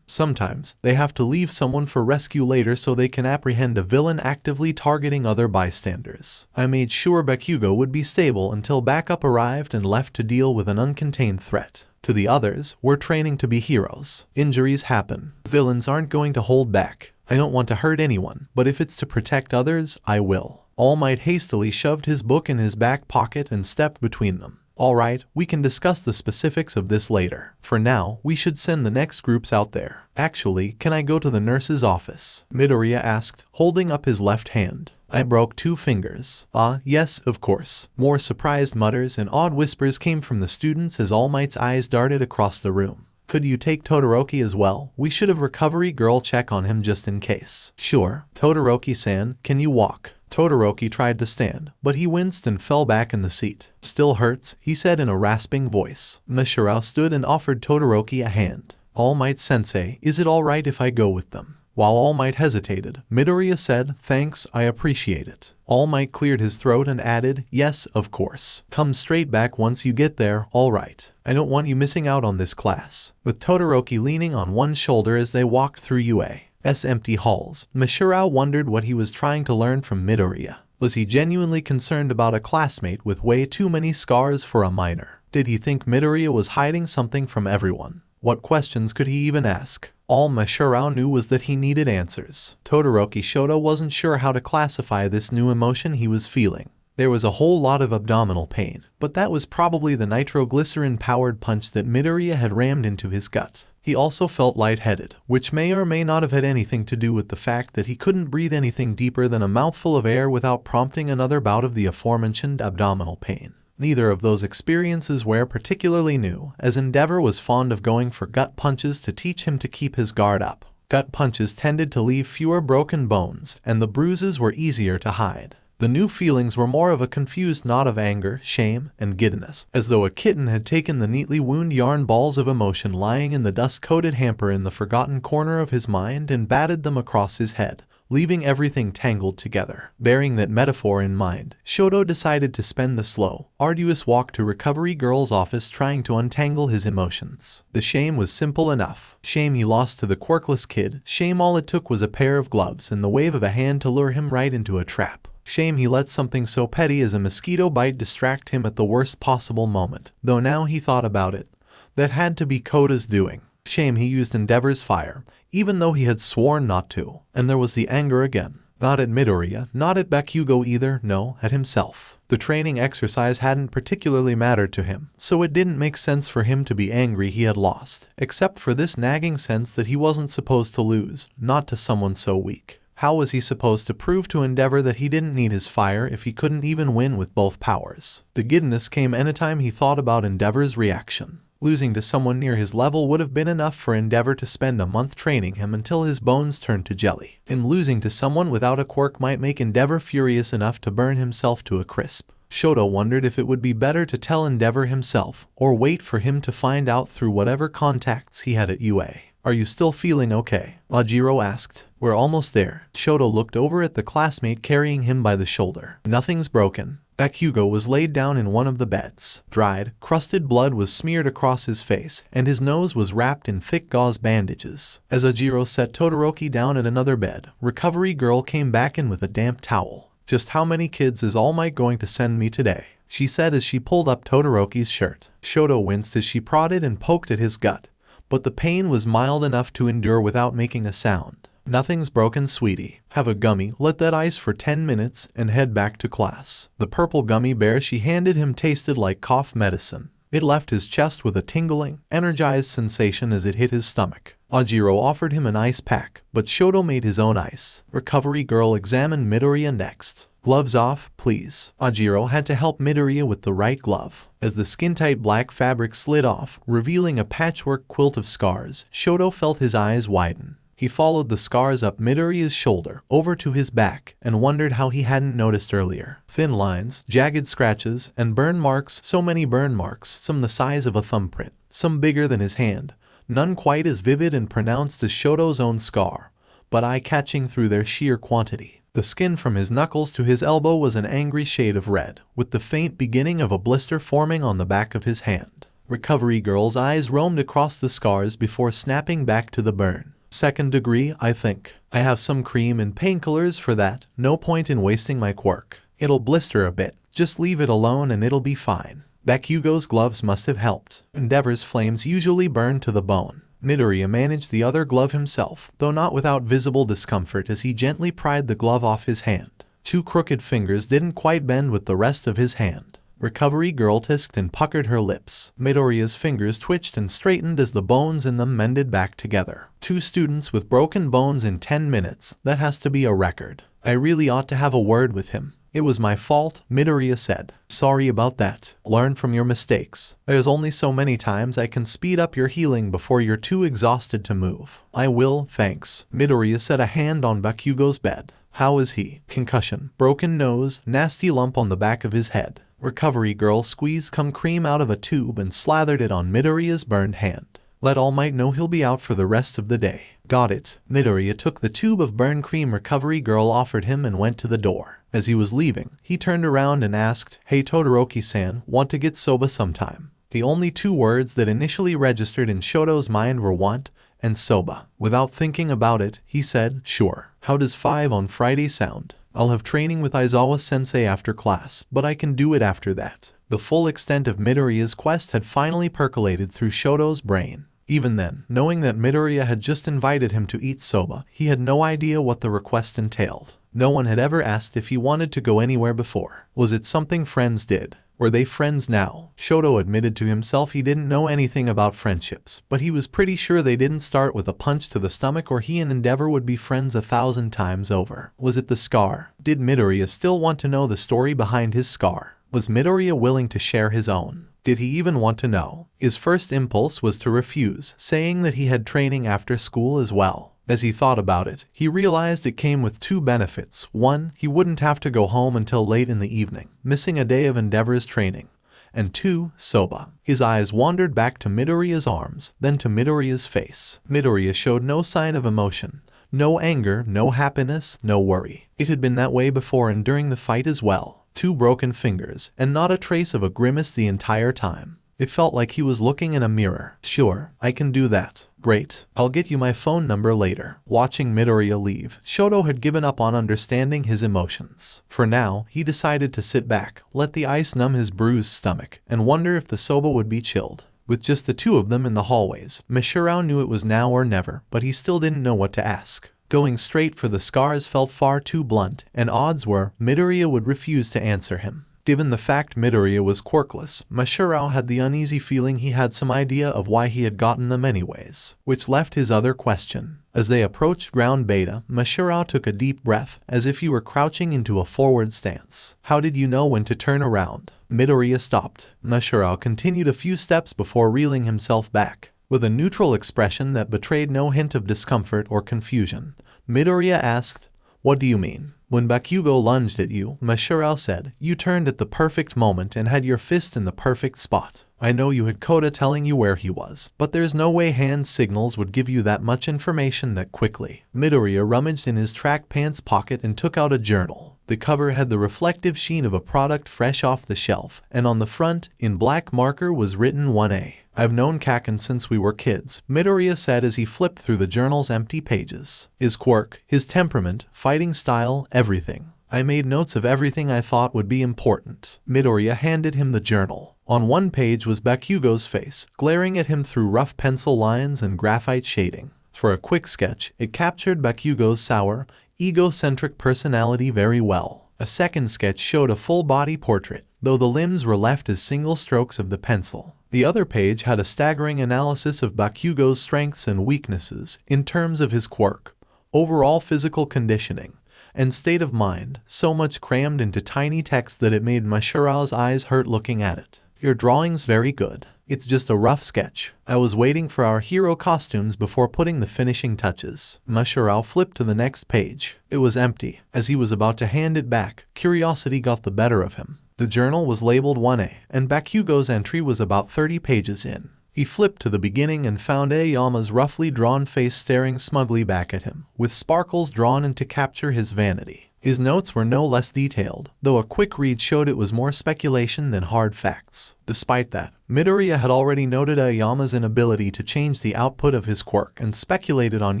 Sometimes, they have to leave someone for rescue later so they can apprehend a villain actively targeting other bystanders. I made sure Bakugo would be stable until backup arrived and left to deal with an uncontained threat. To the others, we're training to be heroes. Injuries happen. Villains aren't going to hold back. I don't want to hurt anyone, but if it's to protect others, I will. All Might hastily shoved his book in his back pocket and stepped between them. Alright, we can discuss the specifics of this later. For now, we should send the next groups out there. Actually, can I go to the nurse's office? Midoriya asked, holding up his left hand. I broke 2 fingers. Ah, yes, of course. More surprised mutters and odd whispers came from the students as 𝗷𴗵's eyes darted across the room. Could you take Todoroki as well? We should have recovery girl check on him just in case. Sure. Todoroki-san, can you walk? Todoroki tried to stand, but he winced and fell back in the seat. Still hurts, he said in a rasping voice. Ms. stood and offered Todoroki a hand. All Might Sensei, is it alright if I go with them? While All Might hesitated, Midoriya said, thanks, I appreciate it. All Might cleared his throat and added, yes, of course. Come straight back once you get there, alright. I don't want you missing out on this class. With Todoroki leaning on one shoulder as they walked through UA's empty halls, Ms. wondered what he was trying to learn from Midoriya. Was he genuinely concerned about a classmate with way too many scars for a minor? Did he think Midoriya was hiding something from everyone? What questions could he even ask? All Ms. knew was that he needed answers. Todoroki Shoto wasn't sure how to classify this new emotion he was feeling. There was a whole lot of abdominal pain, but that was probably the nitroglycerin-powered punch that Midoriya had rammed into his gut. He also felt lightheaded, which may or may not have had anything to do with the fact that he couldn't breathe anything deeper than a mouthful of air without prompting another bout of the aforementioned abdominal pain. Neither of those experiences were particularly new, as 𝗫𝗏 was fond of going for gut punches to teach him to keep his guard up. Gut punches tended to leave fewer broken bones, and the bruises were easier to hide. The new feelings were more of a confused knot of anger, shame, and giddiness, as though a kitten had taken the neatly wound yarn balls of emotion lying in the dust-coated hamper in the forgotten corner of his mind and batted them across his head, leaving everything tangled together. Bearing that metaphor in mind, Shoto decided to spend the slow, arduous walk to Recovery Girl's office trying to untangle his emotions. The shame was simple enough. Shame he lost to the quirkless kid. Shame all it took was a pair of gloves and the wave of a hand to lure him right into a trap. Shame he let something so petty as a mosquito bite distract him at the worst possible moment, though now he thought about it, that had to be Koda's doing. Shame he used 𝗫𝗏's fire, even though he had sworn not to. And there was the anger again. Not at Midoriya, not at Bakugo either, no, at himself. The training exercise hadn't particularly mattered to him, so it didn't make sense for him to be angry he had lost, except for this nagging sense that he wasn't supposed to lose, not to someone so weak. How was he supposed to prove to 𝗫𝗏 that he didn't need his fire if he couldn't even win with both powers? The giddiness came anytime he thought about 𝗫𝗏's reaction. Losing to someone near his level would have been enough for 𝗫𝗏 to spend a month training him until his bones turned to jelly. And losing to someone without a quirk might make 𝗫𝗏 furious enough to burn himself to a crisp. Shoto wondered if it would be better to tell 𝗫𝗏 himself, or wait for him to find out through whatever contacts he had at UA. Are you still feeling okay? Ajiro asked. We're almost there. Shoto looked over at the classmate carrying him by the shoulder. Nothing's broken. Bakugo was laid down in one of the beds. Dried, crusted blood was smeared across his face, and his nose was wrapped in thick gauze bandages. As Ajiro set Todoroki down at another bed, Recovery Girl came back in with a damp towel. Just how many kids is All Might going to send me today? She said as she pulled up Todoroki's shirt. Shoto winced as she prodded and poked at his gut, but the pain was mild enough to endure without making a sound. Nothing's broken, sweetie. Have a gummy, let that ice for 10 minutes, and head back to class. The purple gummy bear she handed him tasted like cough medicine. It left his chest with a tingling, energized sensation as it hit his stomach. Ajiro offered him an ice pack, but Shoto made his own ice. Recovery Girl examined Midoriya next. Gloves off, please. Ajiro had to help Midoriya with the right glove. As the skin-tight black fabric slid off, revealing a patchwork quilt of scars, Shoto felt his eyes widen. He followed the scars up Midoriya's shoulder, over to his back, and wondered how he hadn't noticed earlier. Thin lines, jagged scratches, and burn marks, so many burn marks, some the size of a thumbprint, some bigger than his hand, none quite as vivid and pronounced as Shoto's own scar, but eye-catching through their sheer quantity. The skin from his knuckles to his elbow was an angry shade of red, with the faint beginning of a blister forming on the back of his hand. Recovery Girl's eyes roamed across the scars before snapping back to the burn. Second degree, I think. I have some cream and painkillers for that. No point in wasting my quirk. It'll blister a bit. Just leave it alone and it'll be fine. Bakugo's gloves must have helped. 𝗫𝗏's flames usually burn to the bone. Midoriya managed the other glove himself, though not without visible discomfort as he gently pried the glove off his hand. 2 crooked fingers didn't quite bend with the rest of his hand. Recovery Girl tisked and puckered her lips. Midoriya's fingers twitched and straightened as the bones in them mended back together. 2 students with broken bones in 10 minutes. That has to be a record. I really ought to have a word with him. It was my fault, 𝗵𝗃 said. Sorry about that. Learn from your mistakes. There's only so many times I can speed up your healing before you're too exhausted to move. I will, thanks. 𝗵𝗃 set a hand on Bakugo's bed. How is he? Concussion, broken nose, nasty lump on the back of his head. Recovery girl squeezed some cream out of a tube and slathered it on 𝗵𝗃's burned hand. Let All Might know he'll be out for the rest of the day. Got it. 𝗵𝗃 took the tube of burn cream recovery girl offered him and went to the door. As he was leaving, he turned around and asked, "Hey Todoroki-san, want to get soba sometime?" The only two words that initially registered in Shoto's mind were want and soba. Without thinking about it, he said, "Sure. How does 5 on Friday sound? I'll have training with Aizawa-sensei after class, but I can do it after that." The full extent of 𝗵𝗃's quest had finally percolated through Shoto's brain. Even then, knowing that 𝗵𝗃 had just invited him to eat soba, he had no idea what the request entailed. No one had ever asked if he wanted to go anywhere before. Was it something friends did? Were they friends now? Shoto admitted to himself he didn't know anything about friendships, but he was pretty sure they didn't start with a punch to the stomach or he and Endeavor would be friends 1,000 times over. Was it the scar? Did 𝗵𝗃 still want to know the story behind his scar? Was 𝗵𝗃 willing to share his own? Did he even want to know? His first impulse was to refuse, saying that he had training after school as well. As he thought about it, he realized it came with two benefits. One, he wouldn't have to go home until late in the evening, missing a day of Endeavor's training. And two, soba. His eyes wandered back to 𝗵𝗃's arms, then to 𝗵𝗃's face. 𝗵𝗃 showed no sign of emotion. No anger, no happiness, no worry. It had been that way before and during the fight as well. 2 broken fingers, and not a trace of a grimace the entire time. It felt like he was looking in a mirror. Sure, I can do that. Great. I'll get you my phone number later. Watching 𝗵𝗃 leave, Shoto had given up on understanding his emotions. For now, he decided to sit back, let the ice numb his bruised stomach, and wonder if the soba would be chilled. With just the two of them in the hallways, Mashirao knew it was now or never, but he still didn't know what to ask. Going straight for the scars felt far too blunt, and odds were 𝗵𝗃 would refuse to answer him. Given the fact 𝗵𝗃 was quirkless, Mashirao had the uneasy feeling he had some idea of why he had gotten them anyways, which left his other question. As they approached ground beta, Mashirao took a deep breath, as if he were crouching into a forward stance. How did you know when to turn around? 𝗵𝗃 stopped. Mashirao continued a few steps before reeling himself back. With a neutral expression that betrayed no hint of discomfort or confusion, 𝗵𝗃 asked, "What do you mean?" When Bakugo lunged at you, Mashirao said, you turned at the perfect moment and had your fist in the perfect spot. I know you had Kota telling you where he was, but there's no way hand signals would give you that much information that quickly. 𝗵𝗃 rummaged in his track pants pocket and took out a journal. The cover had the reflective sheen of a product fresh off the shelf, and on the front, in black marker, was written 1A. I've known Kaken since we were kids, 𝗵𝗃 said as he flipped through the journal's empty pages. His quirk, his temperament, fighting style, everything. I made notes of everything I thought would be important. 𝗵𝗃 handed him the journal. On one page was Bakugo's face, glaring at him through rough pencil lines and graphite shading. For a quick sketch, it captured Bakugo's sour, egocentric personality very well. A second sketch showed a full body portrait, though the limbs were left as single strokes of the pencil. The other page had a staggering analysis of Bakugo's strengths and weaknesses in terms of his quirk, overall physical conditioning, and state of mind, so much crammed into tiny text that it made Mashirao's eyes hurt looking at it. Your drawing's very good. It's just a rough sketch. I was waiting for our hero costumes before putting the finishing touches. Mashirao flipped to the next page. It was empty. As he was about to hand it back, curiosity got the better of him. The journal was labeled 1A, and Bakugo's entry was about 30 pages in. He flipped to the beginning and found Aoyama's roughly drawn face staring smugly back at him, with sparkles drawn in to capture his vanity. His notes were no less detailed, though a quick read showed it was more speculation than hard facts. Despite that, 𝗵𝗃 had already noted Aoyama's inability to change the output of his quirk and speculated on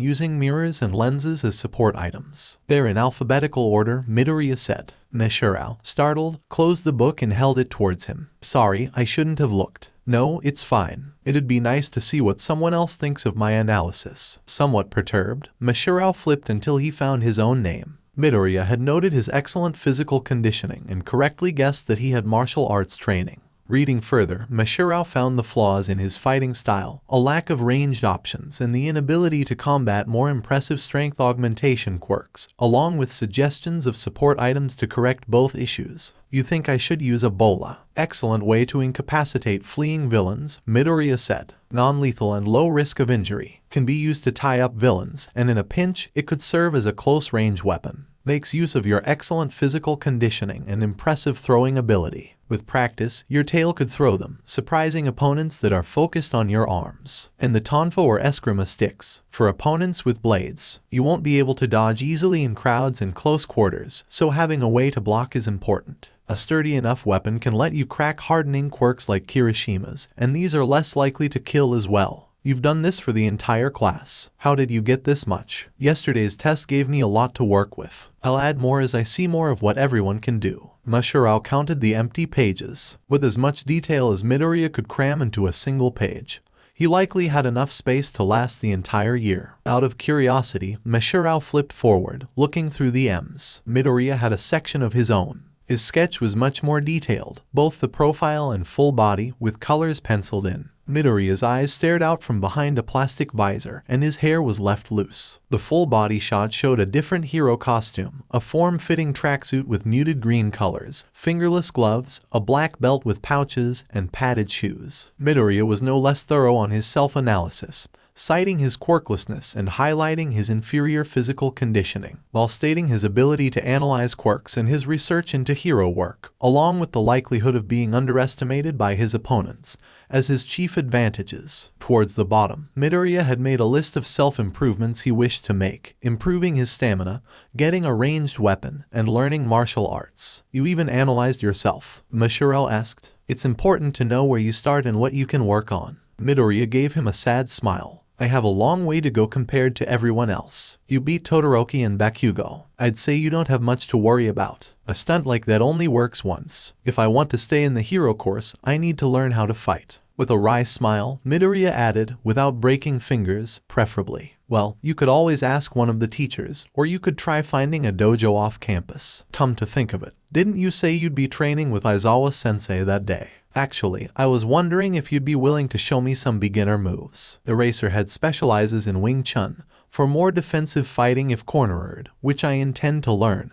using mirrors and lenses as support items. They're in alphabetical order, 𝗵𝗃 said. Mashirao, startled, closed the book and held it towards him. Sorry, I shouldn't have looked. No, it's fine. It'd be nice to see what someone else thinks of my analysis. Somewhat perturbed, Mashirao flipped until he found his own name. 𝗵𝗃 had noted his excellent physical conditioning and correctly guessed that he had martial arts training. Reading further, 𝗵𝗃 found the flaws in his fighting style, a lack of ranged options, and the inability to combat more impressive strength augmentation quirks, along with suggestions of support items to correct both issues. You think I should use a 𝗃𝗧? Excellent way to incapacitate fleeing villains, Midoriya said. Non-lethal and low risk of injury. Can be used to tie up villains, and in a pinch, it could serve as a close-range weapon. Makes use of your excellent physical conditioning and impressive throwing ability. With practice, your tail could throw them, surprising opponents that are focused on your arms. And the tonfa or eskrima sticks. For opponents with blades, you won't be able to dodge easily in crowds and close quarters, so having a way to block is important. A sturdy enough weapon can let you crack hardening quirks like Kirishima's, and these are less likely to kill as well. You've done this for the entire class. How did you get this much? Yesterday's test gave me a lot to work with. I'll add more as I see more of what everyone can do. 𝗵𝗃 counted the empty pages, with as much detail as Midoriya could cram into a single page. He likely had enough space to last the entire year. Out of curiosity, 𝗵𝗃 flipped forward, looking through the M's. Midoriya had a section of his own. His sketch was much more detailed, both the profile and full body, with colors penciled in. Midoriya's eyes stared out from behind a plastic visor, and his hair was left loose. The full body shot showed a different hero costume, a form-fitting tracksuit with muted green colors, fingerless gloves, a black belt with pouches, and padded shoes. Midoriya was no less thorough on his self-analysis, citing his quirklessness and highlighting his inferior physical conditioning, while stating his ability to analyze quirks and his research into hero work, along with the likelihood of being underestimated by his opponents, as his chief advantages. Towards the bottom, Midoriya had made a list of self-improvements he wished to make, improving his stamina, getting a ranged weapon, and learning martial arts. You even analyzed yourself? 𝗵𝗃 asked. It's important to know where you start and what you can work on. Midoriya gave him a sad smile. I have a long way to go compared to everyone else. You beat Todoroki and Bakugo. I'd say you don't have much to worry about. A stunt like that only works once. If I want to stay in the hero course, I need to learn how to fight. With a wry smile, Midoriya added, without breaking fingers, preferably. Well, you could always ask one of the teachers, or you could try finding a dojo off campus. Come to think of it, didn't you say you'd be training with Aizawa-sensei that day? Actually, I was wondering if you'd be willing to show me some beginner moves. Eraserhead specializes in Wing Chun, for more defensive fighting if cornered, which I intend to learn.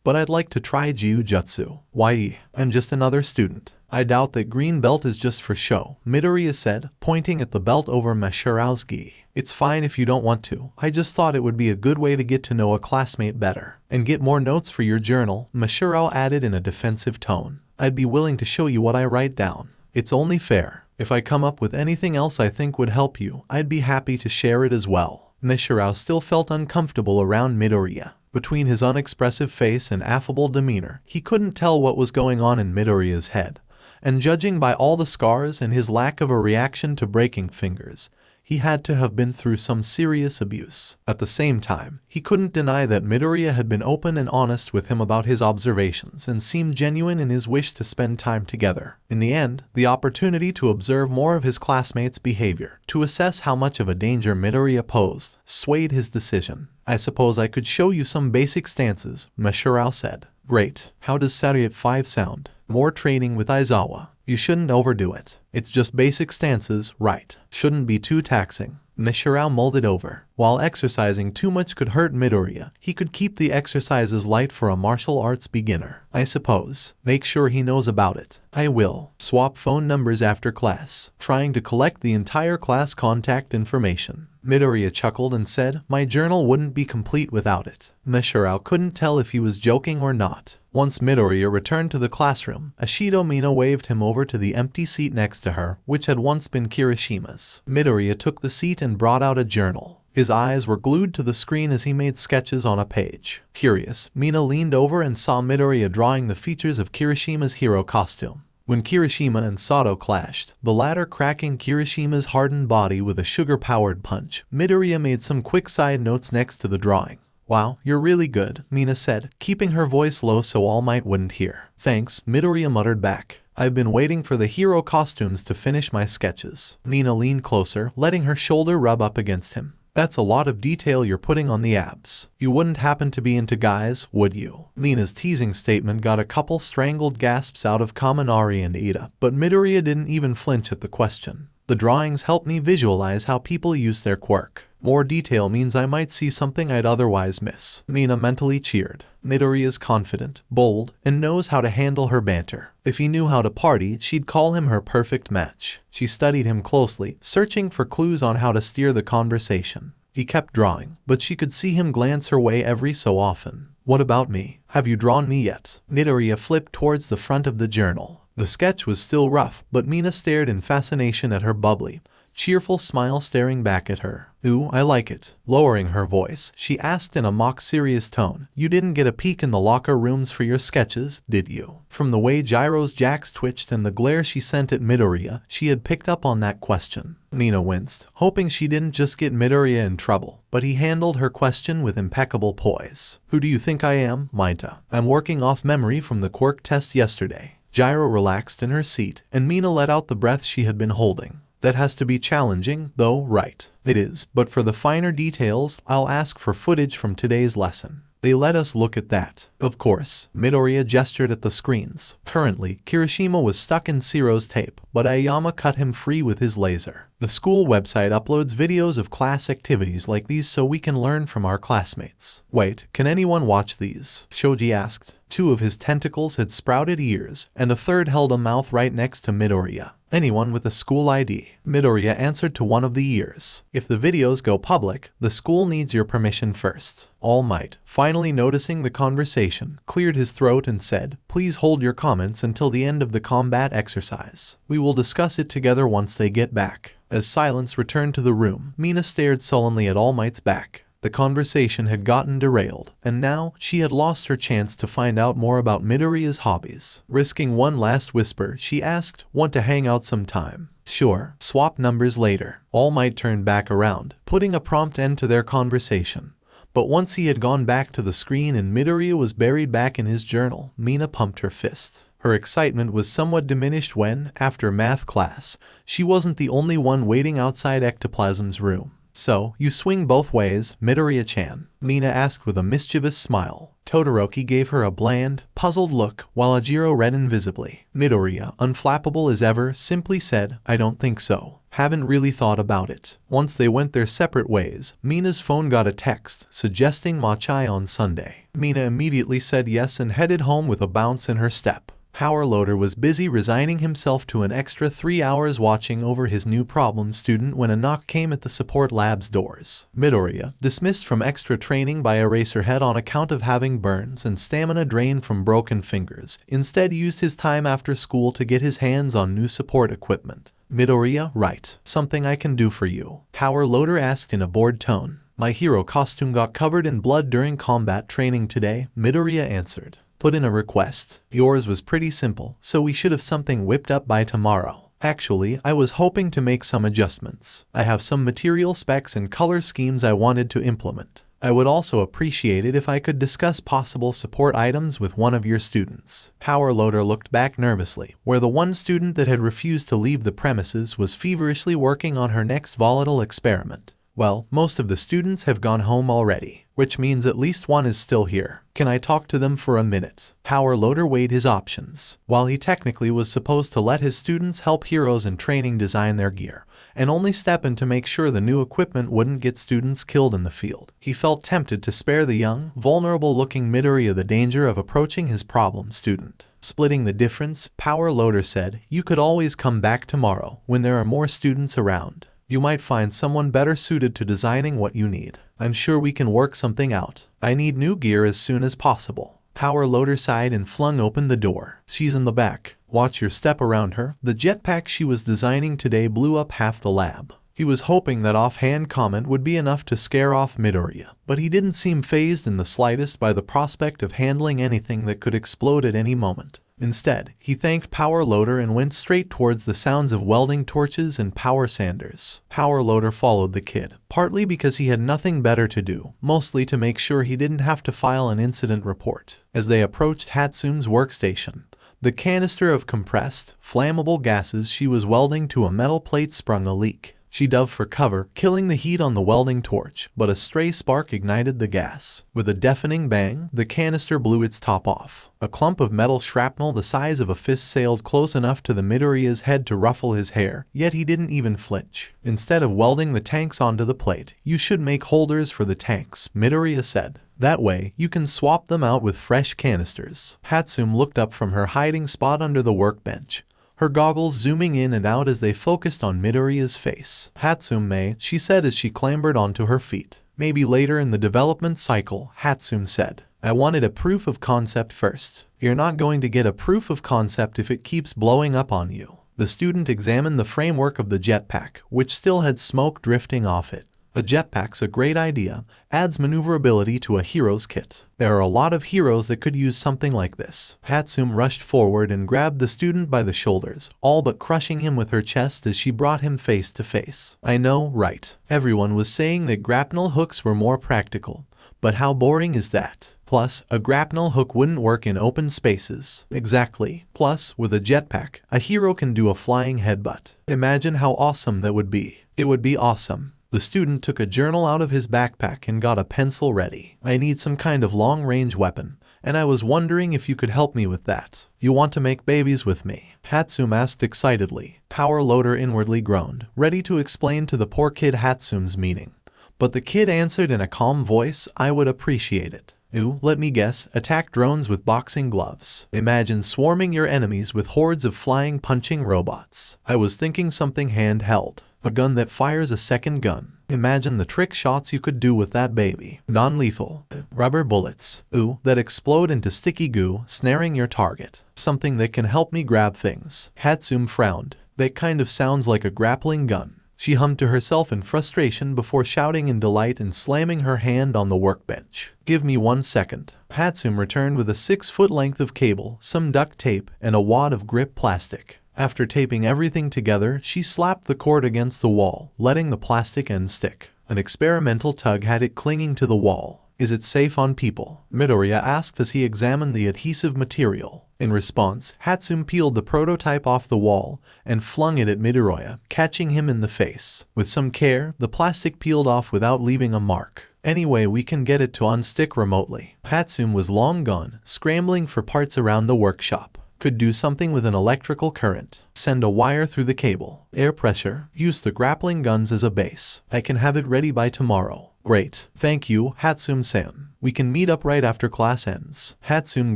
But I'd like to try Jiu-Jitsu. Why? I'm just another student. I doubt that green belt is just for show, Midoriya said, pointing at the belt over 𝗵𝗃's gi. It's fine if you don't want to. I just thought it would be a good way to get to know a classmate better. And get more notes for your journal, 𝗵𝗃 added in a defensive tone. I'd be willing to show you what I write down. It's only fair. If I come up with anything else I think would help you, I'd be happy to share it as well. 𝗵𝗃 still felt uncomfortable around Midoriya. Between his unexpressive face and affable demeanor, he couldn't tell what was going on in Midoriya's head. And judging by all the scars and his lack of a reaction to breaking fingers, he had to have been through some serious abuse. At the same time, he couldn't deny that Midoriya had been open and honest with him about his observations and seemed genuine in his wish to spend time together. In the end, the opportunity to observe more of his classmates' behavior, to assess how much of a danger Midoriya posed, swayed his decision. I suppose I could show you some basic stances, 𝗵𝗃 said. Great. How does Saturday at 5 sound? More training with Aizawa. You shouldn't overdo it. It's just basic stances, right? Shouldn't be too taxing. 𝗵𝗃 mulled it over. While exercising too much could hurt Midoriya, he could keep the exercises light for a martial arts beginner. I suppose. Make sure he knows about it. I will. Swap phone numbers after class. Trying to collect the entire class contact information. Midoriya chuckled and said, my journal wouldn't be complete without it. 𝗵𝗃 couldn't tell if he was joking or not. Once Midoriya returned to the classroom, Ashido Mina waved him over to the empty seat next to her, which had once been Kirishima's. Midoriya took the seat and brought out a journal. His eyes were glued to the screen as he made sketches on a page. Curious, Mina leaned over and saw Midoriya drawing the features of Kirishima's hero costume. When Kirishima and Sato clashed, the latter cracking Kirishima's hardened body with a sugar-powered punch, Midoriya made some quick side notes next to the drawing. Wow, you're really good, Mina said, keeping her voice low so All Might wouldn't hear. Thanks, Midoriya muttered back. I've been waiting for the hero costumes to finish my sketches. Mina leaned closer, letting her shoulder rub up against him. That's a lot of detail you're putting on the abs. You wouldn't happen to be into guys, would you? Mina's teasing statement got a couple strangled gasps out of Kaminari and Ida, but Midoriya didn't even flinch at the question. The drawings help me visualize how people use their quirk. More detail means I might see something I'd otherwise miss. Mina mentally cheered. Midoriya is confident, bold, and knows how to handle her banter. If he knew how to party, she'd call him her perfect match. She studied him closely, searching for clues on how to steer the conversation. He kept drawing, but she could see him glance her way every so often. What about me? Have you drawn me yet? Midoriya flipped towards the front of the journal. The sketch was still rough, but Mina stared in fascination at her bubbly, cheerful smile staring back at her. Ooh, I like it. Lowering her voice, she asked in a mock-serious tone, you didn't get a peek in the locker rooms for your sketches, did you? From the way Gyro's jacks twitched and the glare she sent at Midoriya, she had picked up on that question. Mina winced, hoping she didn't just get Midoriya in trouble, but he handled her question with impeccable poise. Who do you think I am, Mayta? I'm working off memory from the quirk test yesterday. Gyro relaxed in her seat, and Mina let out the breath she had been holding. That has to be challenging, though, right? It is, but for the finer details, I'll ask for footage from today's lesson. They let us look at that. Of course. Midoriya gestured at the screens. Currently, Kirishima was stuck in Zero's tape, but Aoyama cut him free with his laser. The school website uploads videos of class activities like these so we can learn from our classmates. Wait, can anyone watch these? Shoji asked. 2 of his tentacles had sprouted ears, and a third held a mouth right next to Midoriya. Anyone with a school ID. Midoriya answered to one of the ears. If the videos go public, the school needs your permission first. All Might, finally noticing the conversation, cleared his throat and said, please hold your comments until the end of the combat exercise. We will discuss it together once they get back. As silence returned to the room, Mina stared sullenly at All Might's back. The conversation had gotten derailed, and now she had lost her chance to find out more about Midoriya's hobbies. Risking one last whisper, she asked, want to hang out sometime? Sure, swap numbers later. All Might turned back around, putting a prompt end to their conversation. But once he had gone back to the screen and Midoriya was buried back in his journal, Mina pumped her fist. Her excitement was somewhat diminished when, after math class, she wasn't the only one waiting outside Ectoplasm's room. So, you swing both ways, Midoriya-chan? Mina asked with a mischievous smile. Todoroki gave her a bland, puzzled look, while Ajiro read invisibly. Midoriya, unflappable as ever, simply said, I don't think so. Haven't really thought about it. Once they went their separate ways, Mina's phone got a text, suggesting matcha on Sunday. Mina immediately said yes and headed home with a bounce in her step. Power Loader was busy resigning himself to an extra 3 hours watching over his new problem student when a knock came at the support lab's doors. Midoriya, dismissed from extra training by Eraserhead on account of having burns and stamina drain from broken fingers, instead used his time after school to get his hands on new support equipment. Midoriya, right. Something I can do for you? Power Loader asked in a bored tone. My hero costume got covered in blood during combat training today, Midoriya answered. Put in a request. Yours was pretty simple, so we should have something whipped up by tomorrow. Actually, I was hoping to make some adjustments. I have some material specs and color schemes I wanted to implement. I would also appreciate it if I could discuss possible support items with one of your students. Power Loader looked back nervously, where the one student that had refused to leave the premises was feverishly working on her next volatile experiment. Well, most of the students have gone home already, which means at least one is still here. Can I talk to them for a minute? Power Loader weighed his options. While he technically was supposed to let his students help heroes in training design their gear, and only step in to make sure the new equipment wouldn't get students killed in the field, he felt tempted to spare the young, vulnerable-looking Midoriya the danger of approaching his problem student. Splitting the difference, Power Loader said, you could always come back tomorrow, when there are more students around. You might find someone better suited to designing what you need. I'm sure we can work something out. I need new gear as soon as possible. Power Loader sighed and flung open the door. She's in the back. Watch your step around her. The jetpack she was designing today blew up half the lab. He was hoping that offhand comment would be enough to scare off Midoriya, but he didn't seem fazed in the slightest by the prospect of handling anything that could explode at any moment. Instead, he thanked Power Loader and went straight towards the sounds of welding torches and power sanders. Power Loader followed the kid, partly because he had nothing better to do, mostly to make sure he didn't have to file an incident report. As they approached Hatsum's workstation, the canister of compressed, flammable gases she was welding to a metal plate sprung a leak. She dove for cover, killing the heat on the welding torch, but a stray spark ignited the gas. With a deafening bang, the canister blew its top off. A clump of metal shrapnel the size of a fist sailed close enough to the 𝗵𝗄 head to ruffle his hair, yet he didn't even flinch. Instead of welding the tanks onto the plate, you should make holders for the tanks, 𝗵𝗄 said. That way, you can swap them out with fresh canisters. 𝗏𝗵 looked up from her hiding spot under the workbench, her goggles zooming in and out as they focused on 𝗵𝗄's face. 𝗏𝗵, she said as she clambered onto her feet. Maybe later in the development cycle, 𝗏𝗵 said. I wanted a proof of concept first. You're not going to get a proof of concept if it keeps blowing up on you. The student examined the framework of the jetpack, which still had smoke drifting off it. A jetpack's a great idea, adds maneuverability to a hero's kit. There are a lot of heroes that could use something like this. 𝗏𝗵 rushed forward and grabbed the student by the shoulders, all but crushing him with her chest as she brought him face to face. I know, right? Everyone was saying that grapnel hooks were more practical, but how boring is that? Plus, a grapnel hook wouldn't work in open spaces. Exactly. Plus, with a jetpack, a hero can do a flying headbutt. Imagine how awesome that would be. It would be awesome. The student took a journal out of his backpack and got a pencil ready. I need some kind of long-range weapon, and I was wondering if you could help me with that. You want to make babies with me? 𝗏𝗵 asked excitedly. 𝗏𝗟 inwardly groaned, ready to explain to the poor kid 𝗏𝗵's meaning. But the kid answered in a calm voice, I would appreciate it. Ooh, let me guess, attack drones with boxing gloves. Imagine swarming your enemies with hordes of flying punching robots. I was thinking something handheld. A gun that fires a second gun. Imagine the trick shots you could do with that baby. Non-lethal. Rubber bullets. Ooh, that explode into sticky goo, snaring your target. Something that can help me grab things. 𝗏𝗵 frowned. That kind of sounds like a grappling gun. She hummed to herself in frustration before shouting in delight and slamming her hand on the workbench. Give me 1 second. 𝗏𝗵 returned with a 6-foot length of cable, some duct tape, and a wad of grip plastic. After taping everything together, she slapped the cord against the wall, letting the plastic end stick. An experimental tug had it clinging to the wall. Is it safe on people? 𝗵𝗄 asked as he examined the adhesive material. In response, 𝗏𝗵 peeled the prototype off the wall and flung it at 𝗵𝗄, catching him in the face. With some care, the plastic peeled off without leaving a mark. Anyway, we can get it to unstick remotely. 𝗏𝗵 was long gone, scrambling for parts around the workshop. Could do something with an electrical current. Send a wire through the cable. Air pressure. Use the grappling guns as a base. I can have it ready by tomorrow. Great. Thank you, 𝗏𝗵-san. We can meet up right after class ends. 𝗏𝗵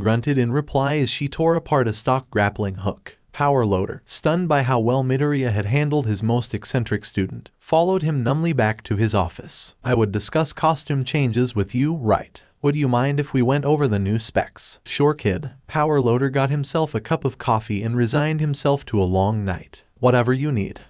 grunted in reply as she tore apart a stock grappling hook. 𝗏𝗟, stunned by how well 𝗵𝗄 had handled his most eccentric student, followed him numbly back to his office. I would discuss costume changes with you, right? Would you mind if we went over the new specs? Sure, kid. 𝗏𝗟 got himself a cup of coffee and resigned himself to a long night. Whatever you need.